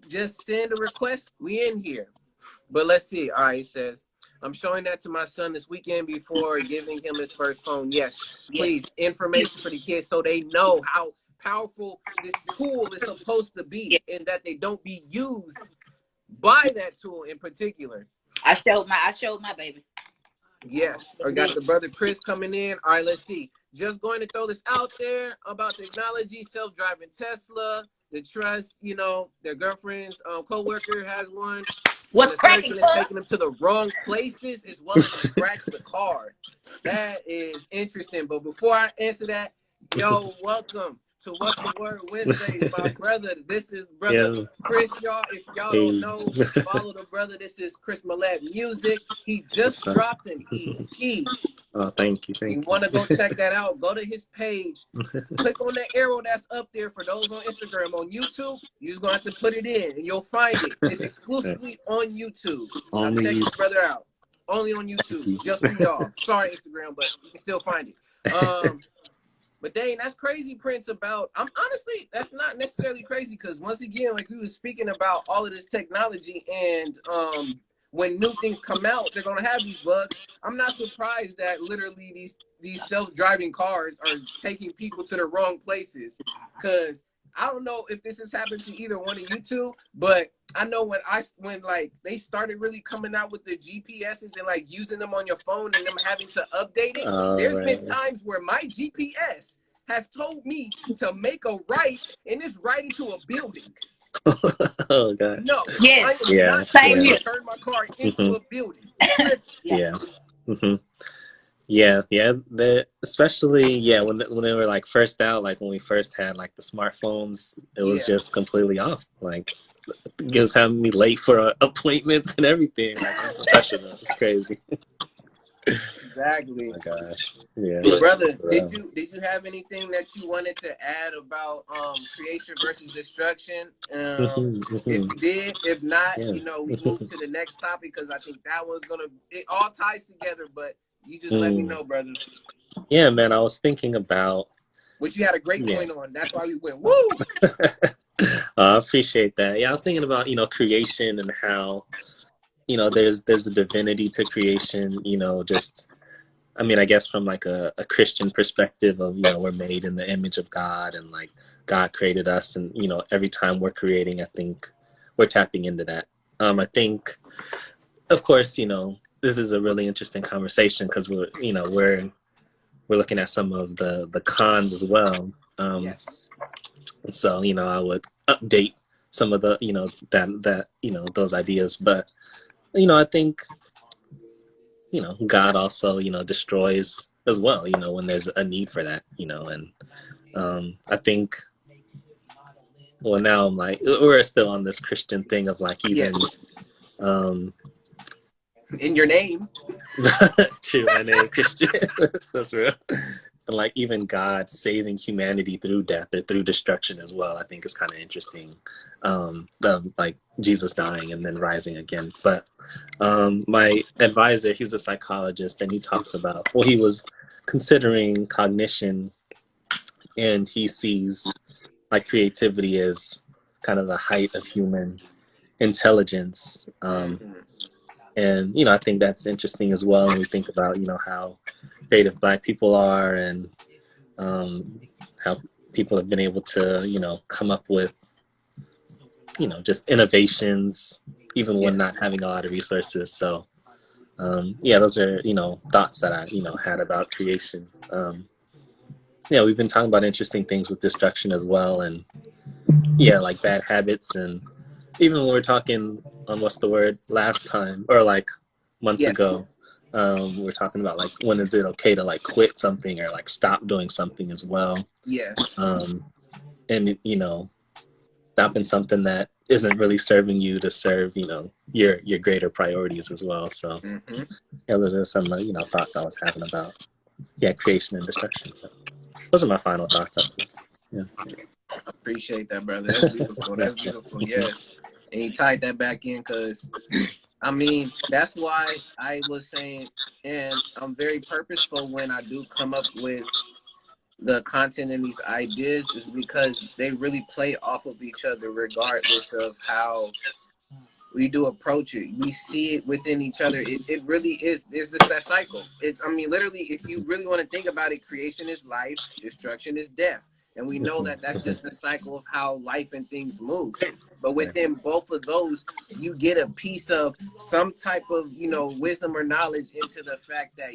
just send a request. We in here. But let's see. All right, it says, I'm showing that to my son this weekend before giving him his first phone. Yes, please. Information for the kids so they know how powerful this tool is supposed to be and that they don't be used by that tool in particular. I showed my baby. Yes. I got the brother Chris coming in. All right, let's see. Just going to throw this out there about technology, self-driving Tesla, the trust, you know, their girlfriend's co-worker has one. What's cracking? Is taking them to the wrong places as well as to scratch the car. That is interesting. But before I answer that, yo, welcome to What's the Word Wednesday, my brother. This is brother Chris, y'all. If y'all don't know, follow the brother. This is Chris Millett Music. He just dropped an EP. Oh, thank you. You want to go check that out? Go to his page. Click on the arrow that's up there for those on Instagram. On YouTube, you're just going to have to put it in, and you'll find it. It's exclusively on YouTube. Now check this brother out. Only on YouTube, just for y'all. Sorry, Instagram, but you can still find it. But dang, that's crazy, Prince, about, honestly, that's not necessarily crazy because once again, like we were speaking about all of this technology and when new things come out, they're going to have these bugs. I'm not surprised that literally these self-driving cars are taking people to the wrong places because I don't know if this has happened to either one of you two, but I know when like they started really coming out with the GPSs and like using them on your phone and them having to update it, there's been times where my GPS has told me to make a right and it's right into a building. Oh God. No. Yes. I am not Same here. turn my car into a building. Yeah. Yeah, yeah. Especially when they were like first out, like when we first had like the smartphones, it was Yeah, just completely off. Like it was having me late for appointments and everything, like unprofessional. It's crazy. exactly. My gosh. Yeah. Brother, For did you have anything that you wanted to add about creation versus destruction? If real. you did, if not, Yeah. we move to the next topic because I think that one's gonna it all ties together. But you just let me Mm. know, brother. Yeah, man. I was thinking about Which you had a great yeah. point on. That's why we went woo. I appreciate that. Yeah, I was thinking about creation and how there's a divinity to creation. Just I mean, I guess from like a Christian perspective of we're made in the image of God and like God created us, and every time we're creating, I think we're tapping into that. I think, of course, this is a really interesting conversation because we're looking at some of the cons as well. Yes, So I would update some of the that those ideas, but I think God also destroys as well. When there's a need for that. And I think well now I'm like we're still on this Christian thing of like even yes. um In your name. true my name Christian that's real. And like even God saving humanity through death or through destruction as well, I think is kind of interesting. Like Jesus dying and then rising again. But my advisor, he's a psychologist, and he talks about he was considering cognition, and he sees like creativity as kind of the height of human intelligence. Mm-hmm. And I think that's interesting as well. And we think about how creative Black people are, and um, how people have been able to come up with just innovations even when Yeah. not having a lot of resources. So yeah, those are thoughts that I had about creation. Yeah, we've been talking about interesting things with destruction as well, and yeah, like bad habits. And even when we are talking on what's the word last time or like months Yes. ago, we're talking about like when is it okay to like quit something or like stop doing something as well. Yes. um, and stopping something that isn't really serving you to serve your greater priorities as well. So Mm-hmm. yeah, those are some thoughts I was having about creation and destruction. So those are my final thoughts, I think. Yeah. Appreciate that, brother. That's beautiful. Yeah, That's yeah. beautiful. Yes. And you tied that back in because I mean, that's why I was saying, and I'm very purposeful when I do come up with the content and these ideas, is because they really play off of each other, regardless of how we do approach it. We see it within each other. It really is. There's this that cycle. I mean, literally, if you really want to think about it, creation is life, destruction is death. And we know Mhm, that that's mhm. just the cycle of how life and things move. But Right. within both of those, you get a piece of some type of, wisdom or knowledge into the fact that,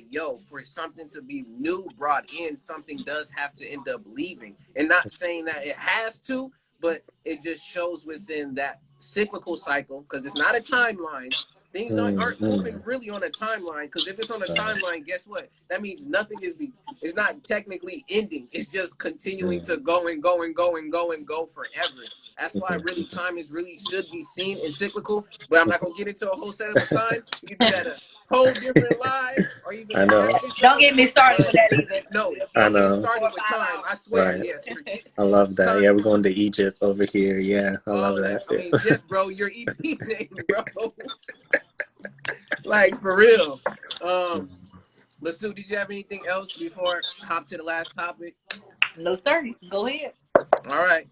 for something to be new brought in, something does have to end up leaving. And not saying that it has to, but it just shows within that cyclical cycle because it's not a timeline. Things aren't moving Mm. really on a timeline because if it's on a Right. timeline, guess what? That means nothing is not technically ending. It's just continuing Mm. to go and go and go and go and go forever. That's why Mhm, really mhm. time is really should be seen in cyclical. But I'm not gonna get into a whole set of a time. We can do that a whole different live or even I an know. Don't episode. get me started But with that either. no, I It'll don't get be us know. 4 started or with 5 time. I hours. swear. Right. Yes, forget I love that. time. Yeah, we're going to Egypt over here. Yeah, I love All that. that. I mean, just bro, your EP name, bro. Like for real. Yeah. But Sue, did you have anything else before I hop to the last topic? No, sir. Go ahead. All right.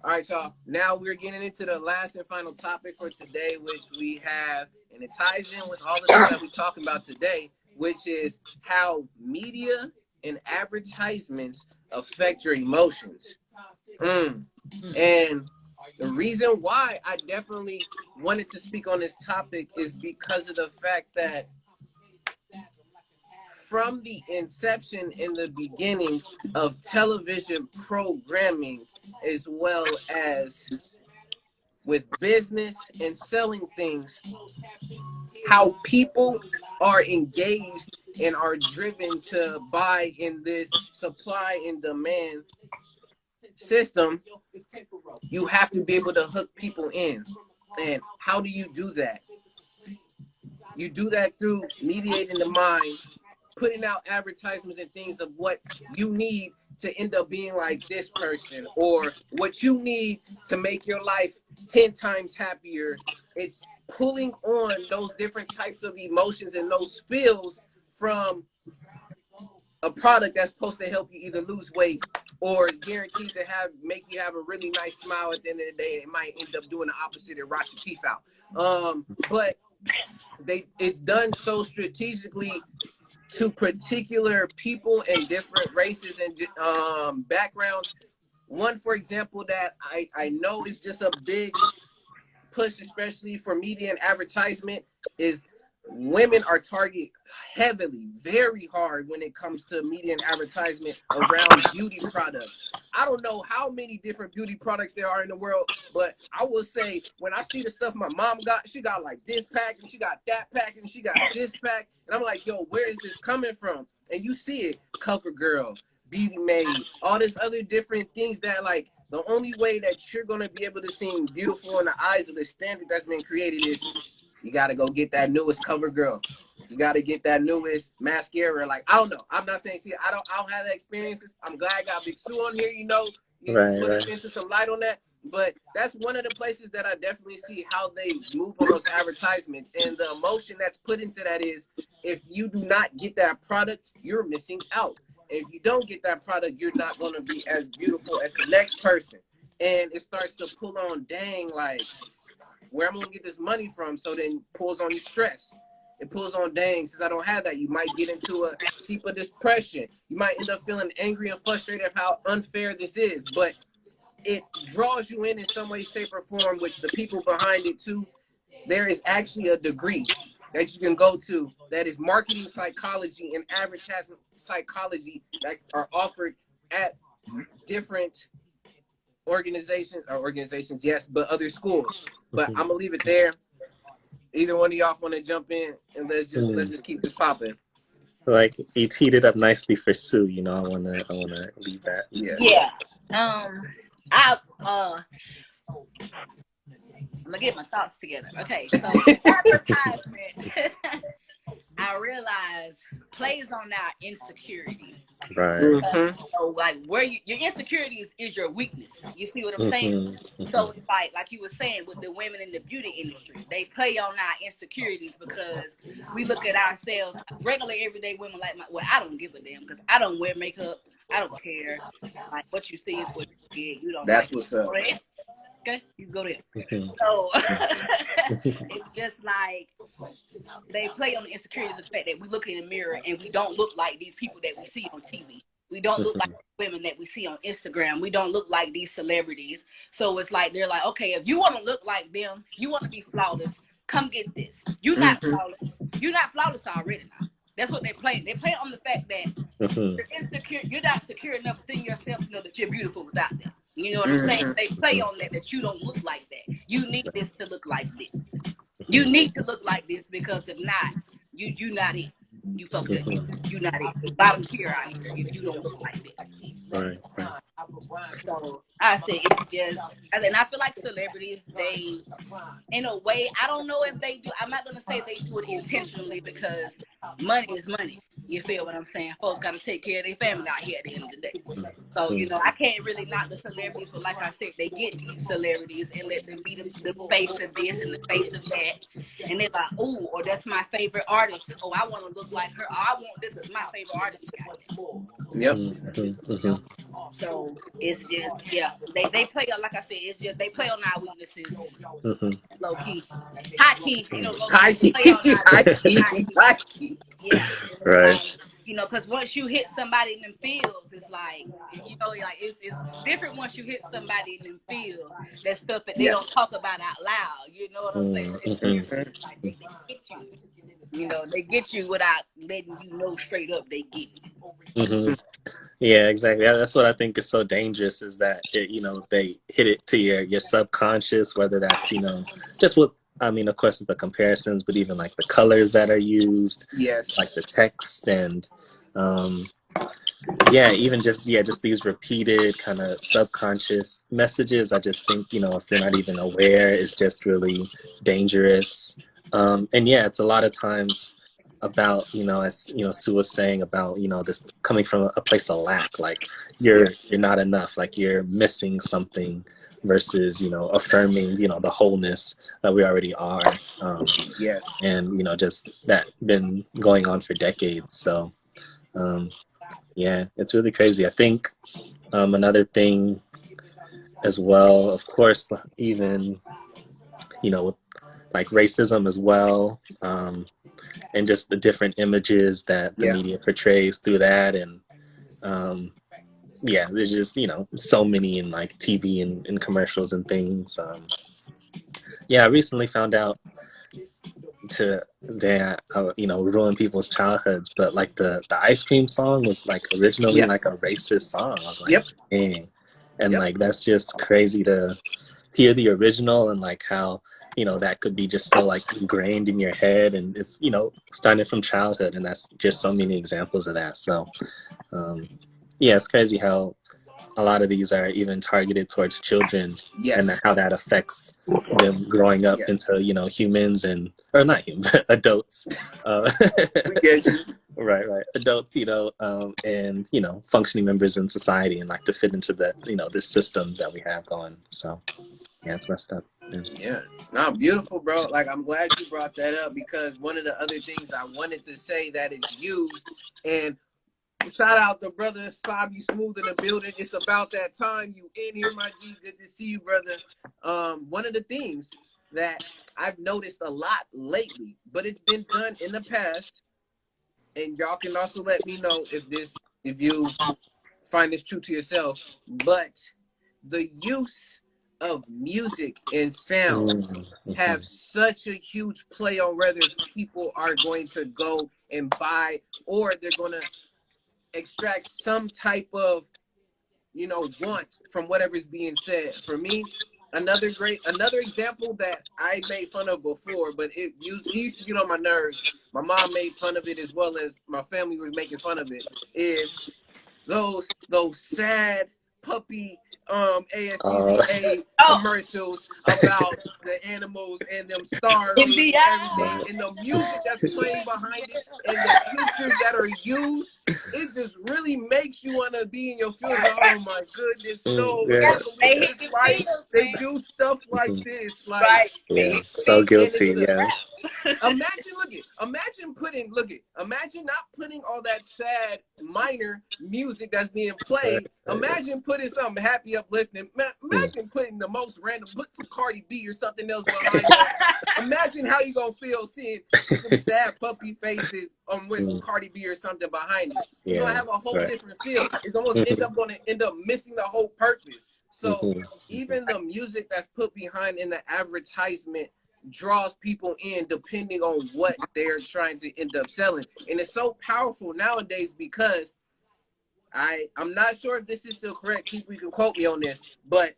All right, y'all. Now we're getting into the last and final topic for today, which we have, and it ties in with all the stuff that we're talking about today, which is how media and advertisements affect your emotions. Mm. And the reason why I definitely wanted to speak on this topic is because of the fact that from the inception in the beginning of television programming, as well as with business and selling things, how people are engaged and are driven to buy in this supply and demand system, you have to be able to hook people in. And how do you do that? You do that through mediating the mind, putting out advertisements and things of what you need to end up being like this person, or what you need to make your life 10 times happier. It's pulling on those different types of emotions and those feels from a product that's supposed to help you either lose weight or is guaranteed to make you have a really nice smile at the end of the day. It might end up doing the opposite and rot your teeth out. But it's done so strategically to particular people and different races and backgrounds. One, for example, that I know is just a big push, especially for media and advertisement, is women are targeted heavily, very hard when it comes to media and advertisement around beauty products. I don't know how many different beauty products there are in the world, but I will say when I see the stuff my mom got, she got like this pack and she got that pack and she got this pack, and I'm like, yo, where is this coming from? And you see it, CoverGirl, Beauty Made, all this other different things that, like, the only way that you're going to be able to seem beautiful in the eyes of the standard that's been created is you got to go get that newest CoverGirl. You got to get that newest mascara. Like, I don't know. I'm not saying, see, I don't have that experiences. I'm glad I got Big Sue on here, put us into some light on that. But that's one of the places that I definitely see how they move on those advertisements. And the emotion that's put into that is, if you do not get that product, you're missing out. If you don't get that product, you're not going to be as beautiful as the next person. And it starts to pull on, dang, like, where I'm going to get this money from? So then pulls on your stress. It pulls on, dang, since I don't have that, you might get into a steep of depression. You might end up feeling angry and frustrated of how unfair this is. But it draws you in some way, shape, or form, which the people behind it too. There is actually a degree that you can go to that is marketing psychology and advertisement psychology that are offered at different organizations, yes, but other schools. But I'm gonna leave it there. Either one of y'all want to jump in, and let's just keep this popping. Like, you teed it up nicely for Sue. You know, I wanna leave that. Yeah. I'm gonna get my thoughts together. Okay, so advertisement, I realize, plays on our insecurities. Right. So, like, where your insecurities is your weakness. You see what I'm saying? So it's like you were saying with the women in the beauty industry, they play on our insecurities because we look at ourselves, regular everyday women, like I don't give a damn because I don't wear makeup. I don't care. Like, what you see is what you get. You don't. That's like what's up. Okay, you go there. So it's just like they play on the insecurities of the fact that we look in the mirror and we don't look like these people that we see on TV. We don't look like women that we see on Instagram. We don't look like these celebrities. So it's like they're like, okay, if you want to look like them, you want to be flawless, come get this. You're not flawless. You're not flawless already now. That's what they play. They play on the fact that you're insecure. You're not secure enough within yourself to know that you're beautiful without them. You know what I'm saying? They play on that you don't look like that. You need this to look like this. You need to look like this because if not, you not it. You fucked up. You not it. Bottom tier out here if you don't look like this. Right. So I say it's just, and I feel like celebrities, they, in a way, I don't know if they do. I'm not gonna say they do it intentionally because money is money. You feel what I'm saying? Folks gotta take care of their family out here at the end of the day. So, you know, I can't really knock the celebrities, but like I said, they get these celebrities and let them be the face of this and the face of that. And they're like, ooh, or that's my favorite artist. Oh, I want to look like her. I want this as my favorite artist. Yep. So it's just, yeah, they play, like I said, it's just they play on our weaknesses, low key, high key, you know, low key, play on our high key. Yeah, right. like, you know, because once you hit somebody in them fields, it's like, you know, like it's different once you hit somebody in them fields. That stuff that they don't talk about out loud. You know what I'm saying? It's like they get you. You know, they get you without letting you know straight up they get you. Yeah, exactly. That's what I think is so dangerous is that, you know, they hit it to your subconscious, whether that's, you know, just with I mean, of course, the comparisons, but even like the colors that are used, Yes. like the text, and um, yeah, even just these repeated kind of subconscious messages. I just think, if you're not even aware, is just really dangerous. And yeah, it's a lot of times about, as Sue was saying about, this coming from a place of lack, like Yeah. you're not enough, like you're missing something versus, affirming, the wholeness that we already are. Yes. And just that been going on for decades. So um, yeah, it's really crazy. I think another thing as well, of course, even, with like racism as well, and just the different images that the Yeah. media portrays through that. And um, yeah, there's just, so many in like TV and commercials and things. Yeah, I recently found out to that ruin people's childhoods, but like the ice cream song was like originally Yeah. like a racist song. I was like, Yep. dang. And Yep. like that's just crazy to hear the original, and like how that could be just so like ingrained in your head, and it's starting from childhood, and that's just so many examples of that. So um yeah, it's crazy how a lot of these are even targeted towards children, and Yes. how that affects them growing up Yeah. into humans, and or not humans, adults. uh, We get you. right, adults, and functioning members in society, and like to fit into the this system that we have going. So yeah, it's messed up. Yeah. Yeah. No, beautiful, bro. Like, I'm glad you brought that up because one of the other things I wanted to say that is used, and shout out to brother Saab, you smooth in the building. It's about that time you in here, my G. Good to see you, brother. One of the things that I've noticed a lot lately, but it's been done in the past, and y'all can also let me know if you find this true to yourself, but the use of music and sound have Mm-hmm. such a huge play on whether people are going to go and buy or they're going to extract some type of want from whatever's being said. For me, another example that I made fun of before, but it used to get on my nerves. My mom made fun of it as well as my family was making fun of it. Is those sad puppy uh, ASPCA Oh, commercials about the animals and them starving and everything, right. and the music that's playing behind it and the pictures that are used, it just really makes you want to be in your feels like, oh my goodness, no, I yeah, can't Yeah, believe they yeah. hit this the life feels, they man. do stuff like Hmm. this, like, Right, they Yeah, hit the so feels. and it's guilty. the Yeah. imagine not putting all that sad minor music that's being played. Yeah. Imagine putting something happy, uplifting. Mm. Imagine putting the most random, put some Cardi B or something else behind that. Imagine how you gonna feel seeing some sad puppy faces with some Mm. Cardi B or something behind it. It's gonna Yeah, have a whole right. different feel. It's almost Hmm. gonna end up missing the whole purpose. So Hmm. even the music that's put behind in the advertisement draws people in depending on what they're trying to end up selling. And it's so powerful nowadays because I'm not sure if this is still correct. People, you can quote me on this, but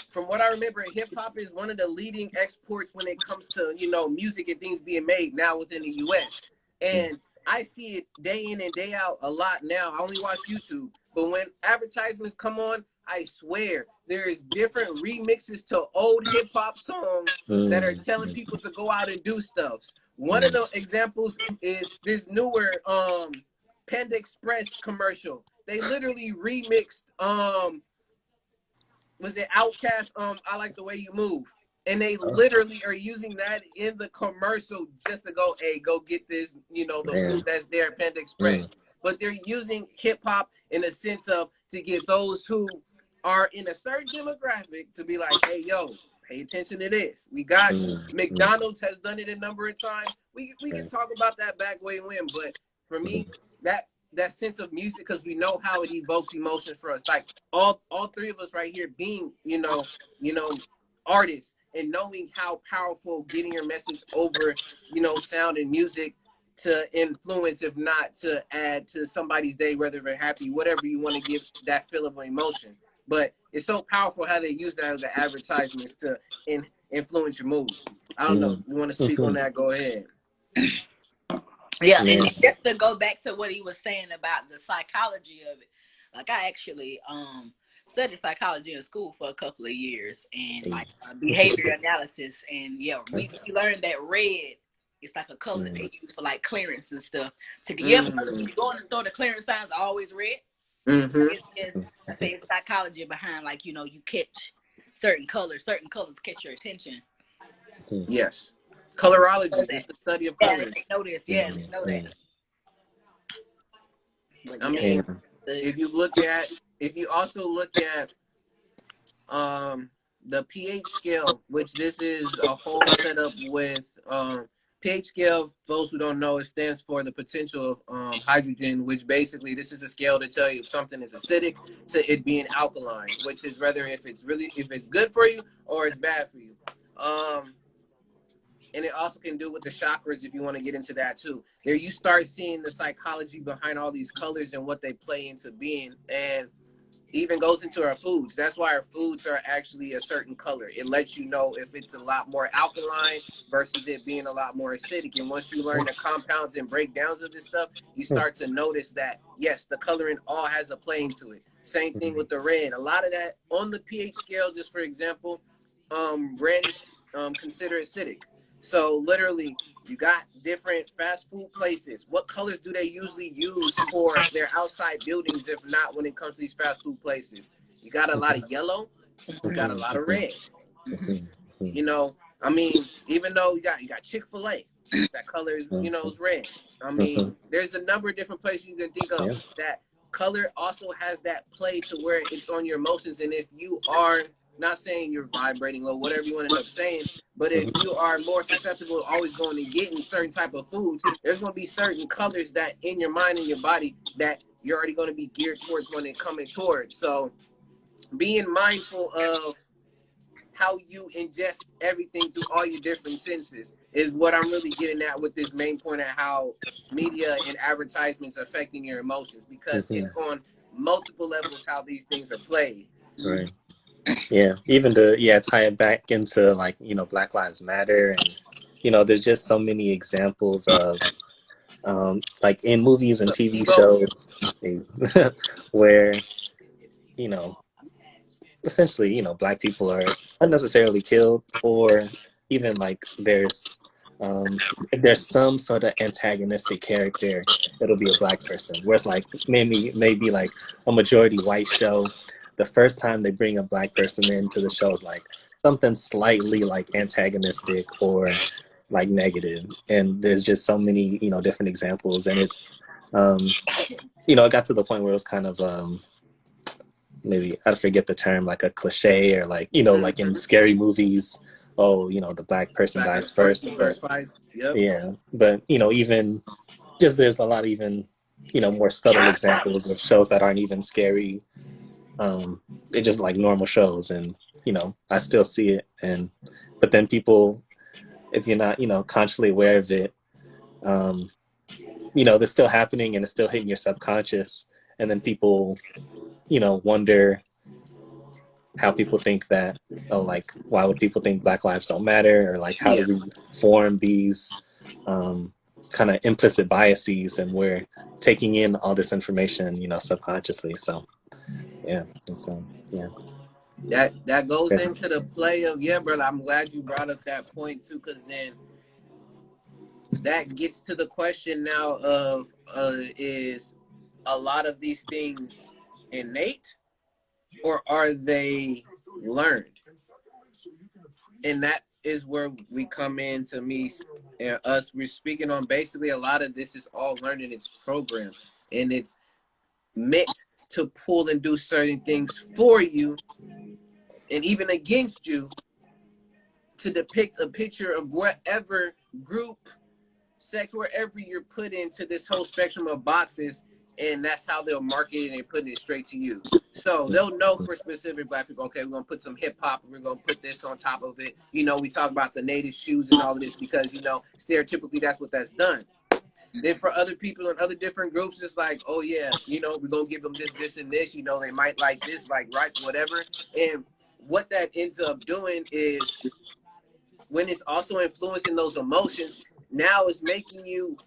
from what I remember, hip hop is one of the leading exports when it comes to music and things being made now within the U.S. And I see it day in and day out a lot now. I only watch YouTube, but when advertisements come on, I swear there is different remixes to old hip hop songs that are Mm. telling people to go out and do stuffs. One of Mm. the examples is this newer Panda Express commercial. They literally remixed was it Outcast? I like the way you move, and they Oh, literally are using that in the commercial just to go, hey, go get this, the food man. that's there at Panda Mm. Express. But they're using hip hop in a sense of to get those who are in a certain demographic to be like, hey, yo, pay attention to this. We got you. Mm. Mm. McDonald's has done it a number of times. We can Right. talk about that back way when, but for me, Mhm. that sense of music because we know how it evokes emotion for us. Like all three of us right here being artists and knowing how powerful getting your message over sound and music to influence, if not to add to somebody's day, whether they're happy, whatever you want to give that feel of emotion. But it's so powerful how they use that as the advertisements to influence your mood. I don't know. You want to speak on that? Go ahead. Yeah, and Yeah. just to go back to what he was saying about the psychology of it, like I actually studied psychology in school for a couple of years, and like behavior analysis, and yeah, we learned that red is like a color that they use for like clearance and stuff. To yeah, because when you go in the store, the clearance signs are always red. It's I say it's psychology behind, like, you know, you catch certain colors catch your attention. Yes. Colorology, That, it's the study of yeah, colors. they know this. Yeah, they know that. But I yeah, mean, the, if you also look at the pH scale, which this is a whole setup with pH scale, those who don't know, it stands for the potential of hydrogen, which basically this is a scale to tell you if something is acidic to it being alkaline, which is whether if it's good for you or it's bad for you. And it also can do with the chakras if you want to get into that too. There you start seeing the psychology behind all these colors and what they play into being. And even goes into our foods. That's why our foods are actually a certain color. It lets you know if it's a lot more alkaline versus it being a lot more acidic. And once you learn the compounds and breakdowns of this stuff, you start to notice that, yes, the coloring all has a play into it. Same thing with the red. A lot of that on the pH scale, just for example, red is considered acidic. So literally, you got different fast food places. What colors do they usually use for their outside buildings, if not when it comes to these fast food places? You got a lot of yellow, you got a lot of red. You know, I mean, even though you got Chick-fil-A, that color is, you know, is red. I mean, there's a number of different places you can think of that color also has that play to where it's on your emotions. And if you are not saying you're vibrating or whatever you want to end up saying, but if you are more susceptible to always going and getting certain type of foods, there's going to be certain colors that in your mind and your body that you're already going to be geared towards when it coming towards. So being mindful of how you ingest everything through all your different senses is what I'm really getting at with this main point of how media and advertisements are affecting your emotions, because it's on multiple levels how these things are played. Right. Yeah. Even to tie it back into, like, you know, Black Lives Matter, and you know, there's just so many examples of like in movies and So TV ego. shows where, you know, essentially, you know, Black people are unnecessarily killed, or even like if there's some sort of antagonistic character, it'll be a Black person. Whereas like maybe like a majority white show, the first time they bring a Black person into the show is like something slightly like antagonistic or like negative. And there's just so many, you know, different examples, and it's you know, it got to the point where it was kind of maybe I forget the term, like a cliche, or like, you know, like in scary movies, oh, you know, the Black person Black dies first, first. But first fights. Yep. yeah, but you know, even just there's a lot of even, you know, more subtle examples of shows that aren't even scary. They're just like normal shows, and you know, I still see it. And but then people, if you're not, you know, consciously aware of it, um, you know, they're still happening and it's still hitting your subconscious, and then people, you know, wonder how people think that, oh, like, why would people think Black lives don't matter, or like, how do Yeah. we form these kind of implicit biases, and we're taking in all this information, you know, subconsciously. So yeah, it's yeah, That goes crazy. into the play of, yeah, brother. I'm glad you brought up that point too, because then that gets to the question now of is a lot of these things innate or are they learned? And that is where we come in to me and us. We're speaking on basically a lot of this is all learned and it's programmed and it's meant to pull and do certain things for you and even against you to depict a picture of whatever group, sex, wherever you're put into this whole spectrum of boxes, and that's how they'll market it and putting it straight to you. So they'll know for specific Black people, okay, we're gonna put some hip hop and we're gonna put this on top of it. You know, we talk about the native shoes and all of this because, you know, stereotypically that's what that's done. Then for other people in other different groups, it's like, oh yeah, you know, we're gonna give them this, this, and this. You know, they might like this, like right, whatever. And what that ends up doing is when it's also influencing those emotions, now it's making you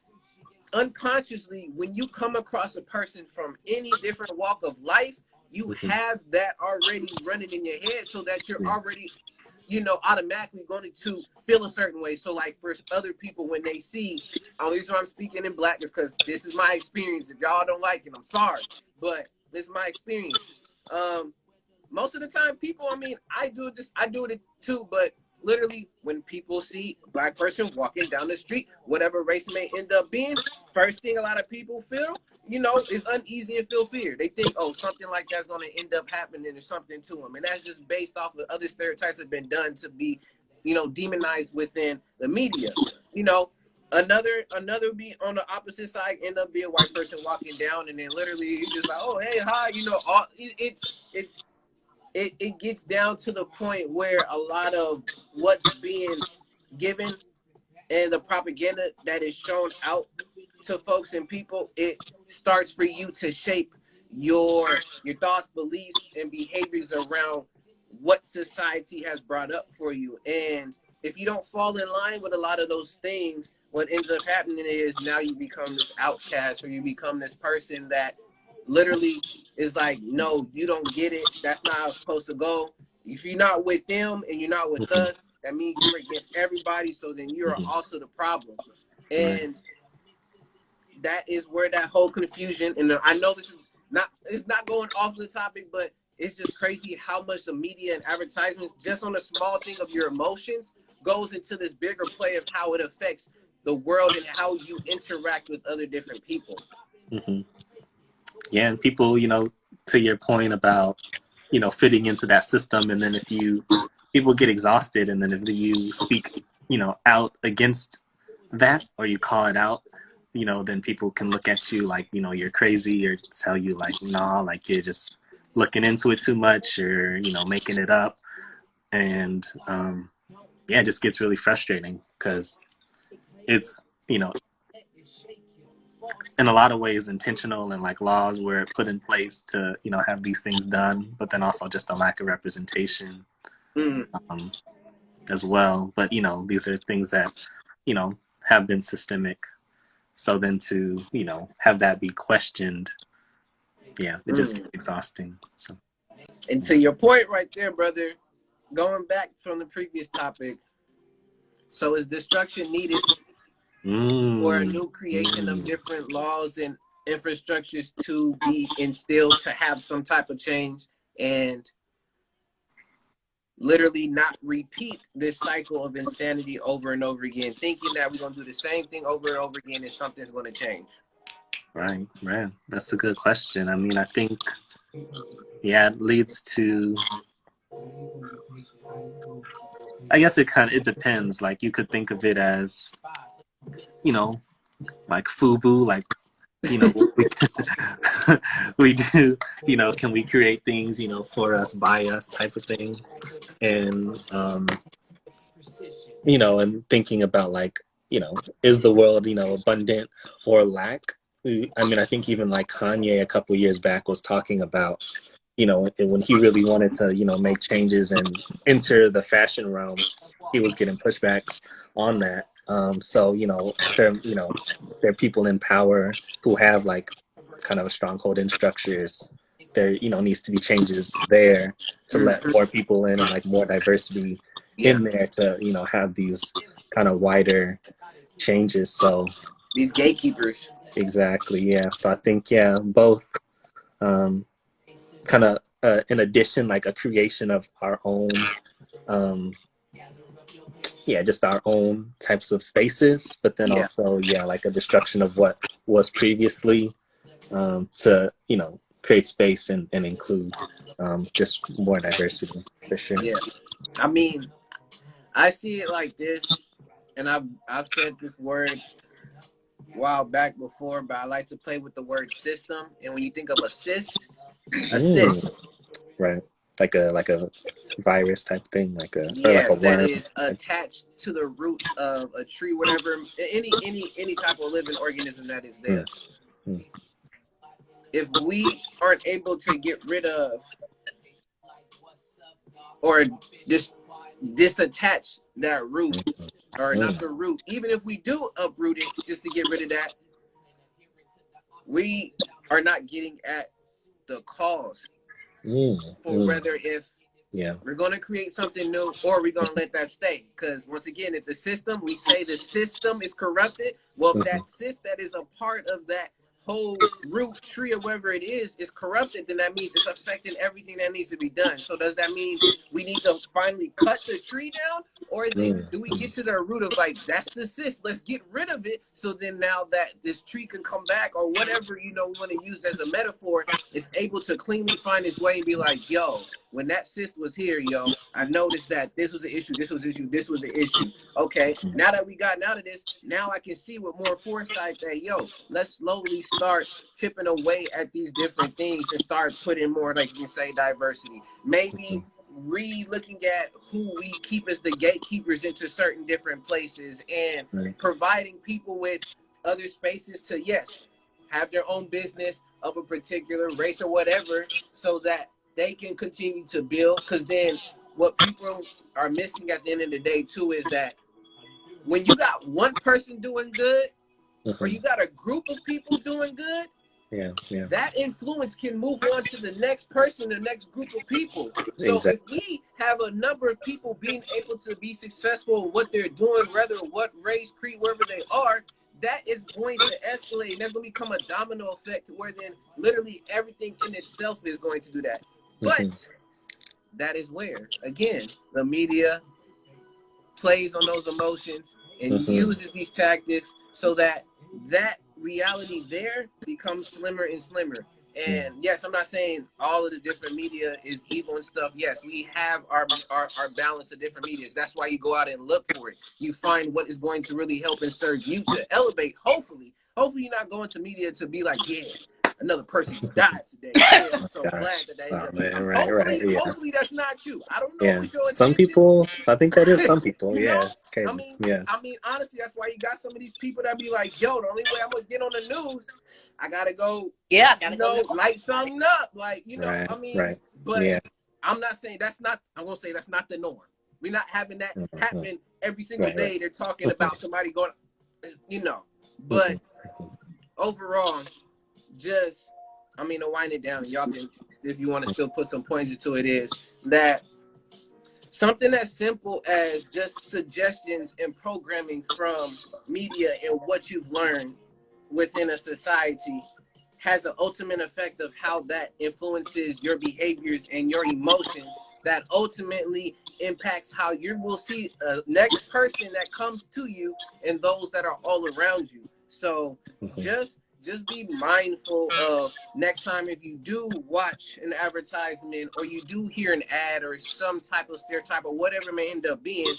unconsciously, when you come across a person from any different walk of life, you Mm-hmm. have that already running in your head, so that you're Yeah. already, automatically going to feel a certain way. So like for other people, when they see, only reason I'm speaking in black is because this is my experience. If y'all don't like it, I'm sorry, but this is my experience. Most of the time, people, I do it too, but literally when people see a black person walking down the street, whatever race it may end up being, first thing a lot of people feel, is uneasy and feel fear. They think, oh, something like that's going to end up happening or something to them. And that's just based off of other stereotypes that have been done to be, demonized within the media. Another be on the opposite side, end up being a white person walking down, and then literally it's just like, oh, hey, hi, it gets down to the point where a lot of what's being given and the propaganda that is shown out to folks and people, it starts for you to shape your thoughts, beliefs, and behaviors around what society has brought up for you. And if you don't fall in line with a lot of those things, what ends up happening is now you become this outcast, or you become this person that literally is like, no, you don't get it. That's not how it's supposed to go. If you're not with them and you're not with Mm-hmm. us, that means you're against everybody. So then you're Mm-hmm. also the problem. Right. And that is where that whole confusion, and I know it's not going off the topic, but it's just crazy how much the media and advertisements, just on a small thing of your emotions, goes into this bigger play of how it affects the world and how you interact with other different people. Mm-hmm. Yeah, and people, to your point about, fitting into that system, and then if people get exhausted, and then if you speak, out against that, or you call it out, then people can look at you like, you're crazy, or tell you like, nah, like you're just looking into it too much, or, making it up. And yeah, it just gets really frustrating because it's, in a lot of ways intentional, and like laws were put in place to have these things done, but then also just a lack of representation um, as well. But these are things that have been systemic, so then to have that be questioned, yeah, it just gets exhausting. So And to your point right there, brother, going back from the previous topic, so is destruction needed for a new creation of different laws and infrastructures to be instilled to have some type of change and literally not repeat this cycle of insanity over and over again, thinking that we're going to do the same thing over and over again and something's going to change? right, that's a good question. I mean, I think, yeah, it leads to, I guess it depends. Like you could think of it as, like FUBU, like, we, we do, can we create things, for us, by us type of thing. And, and thinking about like, is the world, abundant or lack? I mean, I think even like Kanye a couple years back was talking about, when he really wanted to, make changes and enter the fashion realm, he was getting pushback on that. So, there are people in power who have like kind of a stronghold in structures. There, needs to be changes there to let more people in, and like more diversity Yeah. in there to, have these kind of wider changes. So These gatekeepers. exactly, yeah. So I think, yeah, both, kind of in addition, like a creation of our own, um, yeah, just our own types of spaces, but then Yeah. also, yeah, like a destruction of what was previously, to create space and include, just more diversity for sure. Yeah. I mean, I see it like this, and I've said this word a while back before, but I like to play with the word system. And when you think of Mm, assist, right, like a virus type thing, or like a yes, that worm. is attached to the root of a tree, whatever, any type of living organism that is Mm, there. mm, If we aren't able to get rid of or just disattach that root, or not Mm, the root. Even if we do uproot it just to get rid of that, we are not getting at the cause mm, for mm. whether if Yeah. we're going to create something new or we're going to let that stay. Because once again, if the system, we say the system is corrupted, well, if Mhm, that cyst that is a part of that whole root tree or whatever it is corrupted, then that means it's affecting everything that needs to be done. So does that mean we need to finally cut the tree down? Or is it, mm, do we mm, get to the root of like, that's the cyst, let's get rid of it, so then now that this tree can come back, or whatever, you know, we want to use as a metaphor, it's able to cleanly find its way and be like, yo, when that cyst was here, yo, I noticed that this was an issue, this was an issue, this was an issue. Okay, now that we gotten out of this, now I can see with more foresight that, yo, let's slowly start chipping away at these different things and start putting more, like you can say, diversity. Maybe mhm, re-looking at who we keep as the gatekeepers into certain different places, and right. providing people with other spaces to, yes, have their own business of a particular race or whatever, so that they can continue to build. Because then what people are missing at the end of the day too is that when you got one person doing good, or Mhm. you got a group of people doing good, Yeah, yeah, that influence can move on to the next person, the next group of people. So if exactly. we have a number of people being able to be successful in what they're doing, whether what race, creed, wherever they are, that is going to escalate, and that's going to become a domino effect, where then literally everything in itself is going to do that. Mhm, But that is where, again, the media plays on those emotions and mhm, uses these tactics so that that reality there becomes slimmer and slimmer. mm. And yes, I'm not saying all of the different media is evil and stuff. Yes, we have our balance of different medias. That's why you go out and look for it. You find what is going to really help and serve you to elevate. Hopefully you're not going to media to be like, yeah, another person just died today. Yeah, I'm so Gosh. glad that they. Oh man, right, right, Hopefully, yeah. hopefully that's not you. I don't know Yeah. what's your Some intentions. people, I think that is some people. You Yeah, know, it's I crazy. mean, Yeah. honestly, that's why you got some of these people that be like, "Yo, the only way I'm gonna get on the news, I gotta go, Yeah, I you gotta go know, know light somebody. something up." Like, you know, Right, I mean, right. but Yeah. I'm not saying that's not. I'm gonna say that's not the norm. We're not having that Mhm. happening every single Right, right. day. They're talking about somebody going, you know. But Mhm, mhm, overall, just, I mean, to wind it down, and y'all can, if you want to still put some points into it, is that something as simple as just suggestions and programming from media and what you've learned within a society has an ultimate effect of how that influences your behaviors and your emotions, that ultimately impacts how you will see a next person that comes to you and those that are all around you. So mhm, just be mindful of next time, if you do watch an advertisement or you do hear an ad or some type of stereotype or whatever it may end up being,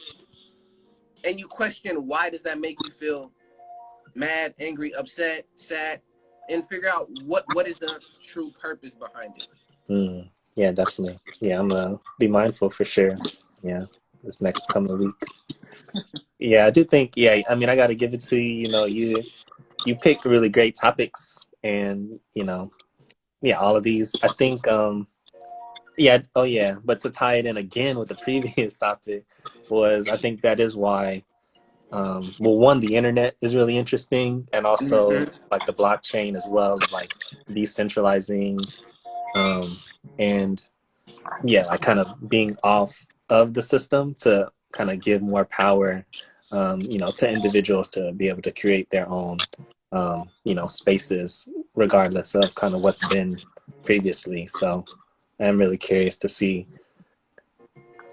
and you question why does that make you feel mad, angry, upset, sad, and figure out what is the true purpose behind it. mm. Yeah, definitely. Yeah, I'm gonna be mindful for sure. Yeah, this next coming week. Yeah, I do think. Yeah, I mean, I got to give it to you. You know, you picked really great topics, and yeah, all of these. I think. Yeah. Oh, yeah. But to tie it in again with the previous topic was, I think that is why. Well, one, the internet is really interesting, and also Mm-hmm. like the blockchain as well, like decentralizing, and yeah, like kind of being off of the system to kind of give more power, to individuals to be able to create their own, spaces, regardless of kind of what's been previously. So I'm really curious to see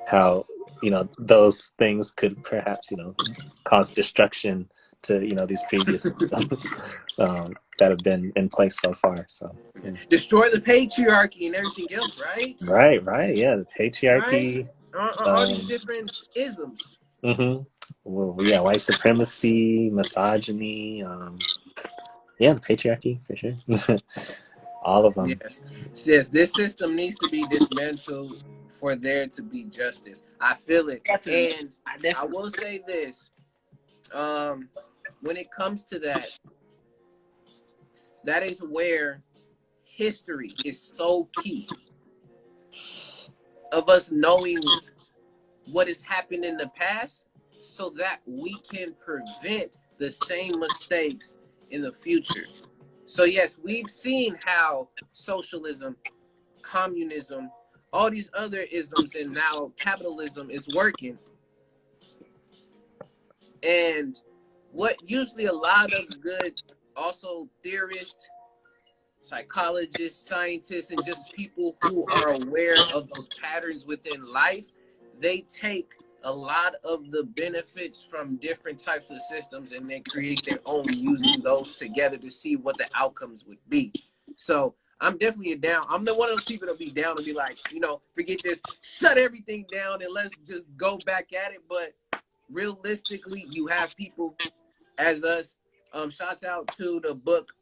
how, those things could perhaps, cause destruction to, these previous systems that have been in place so far. So, yeah. Destroy the patriarchy and everything else, right? Right, right. Yeah, the Right? patriarchy. All these Um, different isms. hmm Well, yeah, white supremacy, misogyny. Yeah, the patriarchy for sure. All of them. Yes. Says this system needs to be dismantled for there to be justice. I feel it. Definitely. And I I definitely. will say this. Um, when it comes to that, that is where history is so key of us knowing what has happened in the past so that we can prevent the same mistakes in the future. So, yes, we've seen how socialism, communism, all these other isms, and now capitalism is working. And what usually a lot of good, also theorists, psychologists, scientists, and just people who are aware of those patterns within life, they take a lot of the benefits from different types of systems and then create their own using those together to see what the outcomes would be. So I'm definitely down. I'm the one of those people that'll be down and be like, forget this, shut everything down and let's just go back at it. But realistically, you have people as us. Shouts out to the book,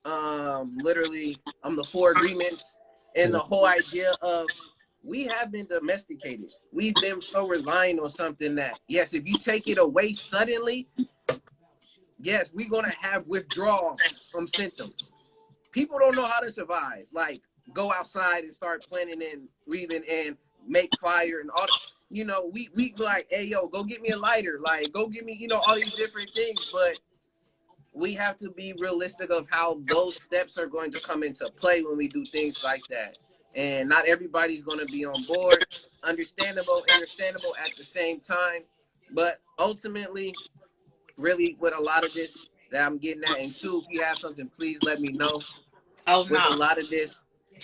literally, the Four Agreements, and the whole idea of we have been domesticated. We've been so reliant on something that, yes, if you take it away suddenly, yes, we're gonna have withdrawals from symptoms. People don't know how to survive. Like, go outside and start planting and weaving and make fire and all. We like, hey yo, go get me a lighter. Like, go get me, all these different things, but we have to be realistic of how those steps are going to come into play when we do things like that. And not everybody's going to be on board. Understandable at the same time. But ultimately, really, with a lot of this that I'm getting at, and Sue, if you have something, please let me know. Oh With a no. lot of this,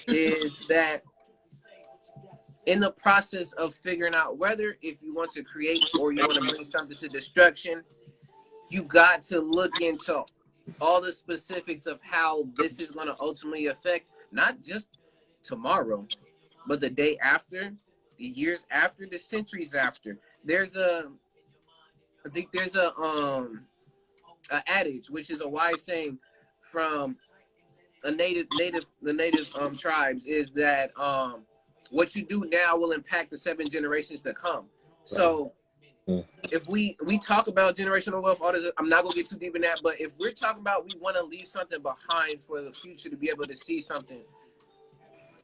is that in the process of figuring out whether if you want to create or you want to bring something to destruction, you got to look into all the specifics of how this is going to ultimately affect not just tomorrow, but the day after, the years after, the centuries after. I think there's a adage, which is a wise saying from the native tribes, is that what you do now will impact the 7 generations to come. So if we talk about generational wealth, all this, I'm not gonna get too deep in that, but if we're talking about we want to leave something behind for the future to be able to see something,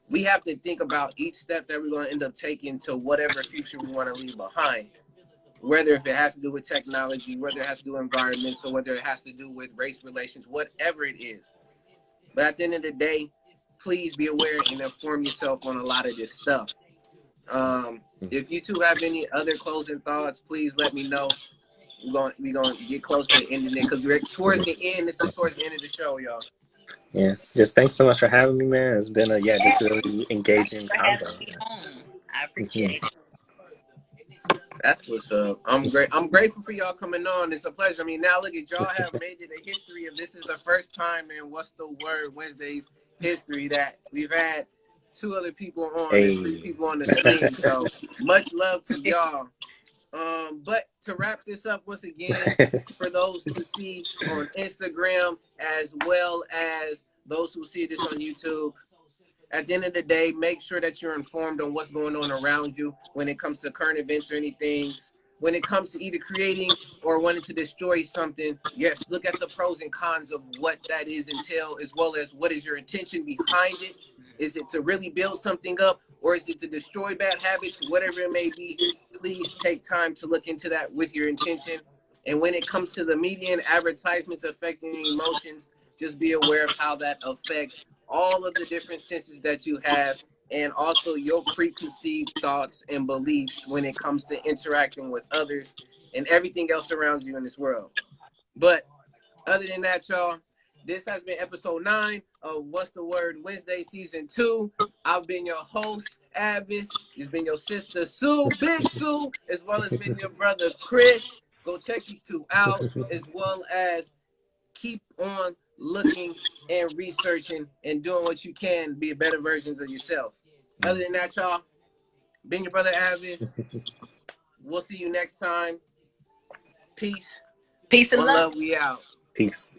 we have to think about each step that we're going to end up taking to whatever future we want to leave behind. Whether if it has to do with technology, whether it has to do with environmental, whether it has to do with race relations, whatever it is. But at the end of the day, please be aware and inform yourself on a lot of this stuff. If you two have any other closing thoughts, please let me know. We're gonna get close to ending it because we're towards the end. This is towards the end of the show, y'all. Yeah, just thanks so much for having me, man. It's been a just really engaging For having convo. me on. I Hmm. appreciate it. That's what's up. I'm grateful for y'all coming on. It's a pleasure. I mean, now look at y'all have made it a history of this is the first time in What's the Word Wednesday's history that we've had 2 other people on. There's 3 Hey. people on the screen. So much love to y'all. But to wrap this up once again, for those to see on Instagram as well as those who see this on YouTube, at the end of the day, make sure that you're informed on what's going on around you when it comes to current events or anything. When it comes to either creating or wanting to destroy something, yes, look at the pros and cons of what that is entail, as well as what is your intention behind it. Is it to really build something up, or is it to destroy bad habits? Whatever it may be, please take time to look into that with your intention. And when it comes to the media and advertisements affecting emotions, just be aware of how that affects all of the different senses that you have, and also your preconceived thoughts and beliefs when it comes to interacting with others and everything else around you in this world. But other than that, y'all, this has been episode 9 of What's the Word Wednesday season 2. I've been your host, A.D.V.I.S.S. It's been your sister Sue, Big Sue, as well as been your brother Chris. Go check these two out, as well as keep on looking and researching and doing what you can to be better versions of yourself. Other than that, y'all, been your brother Avis. We'll see you next time. Peace. Peace and One love. love. We out. Peace.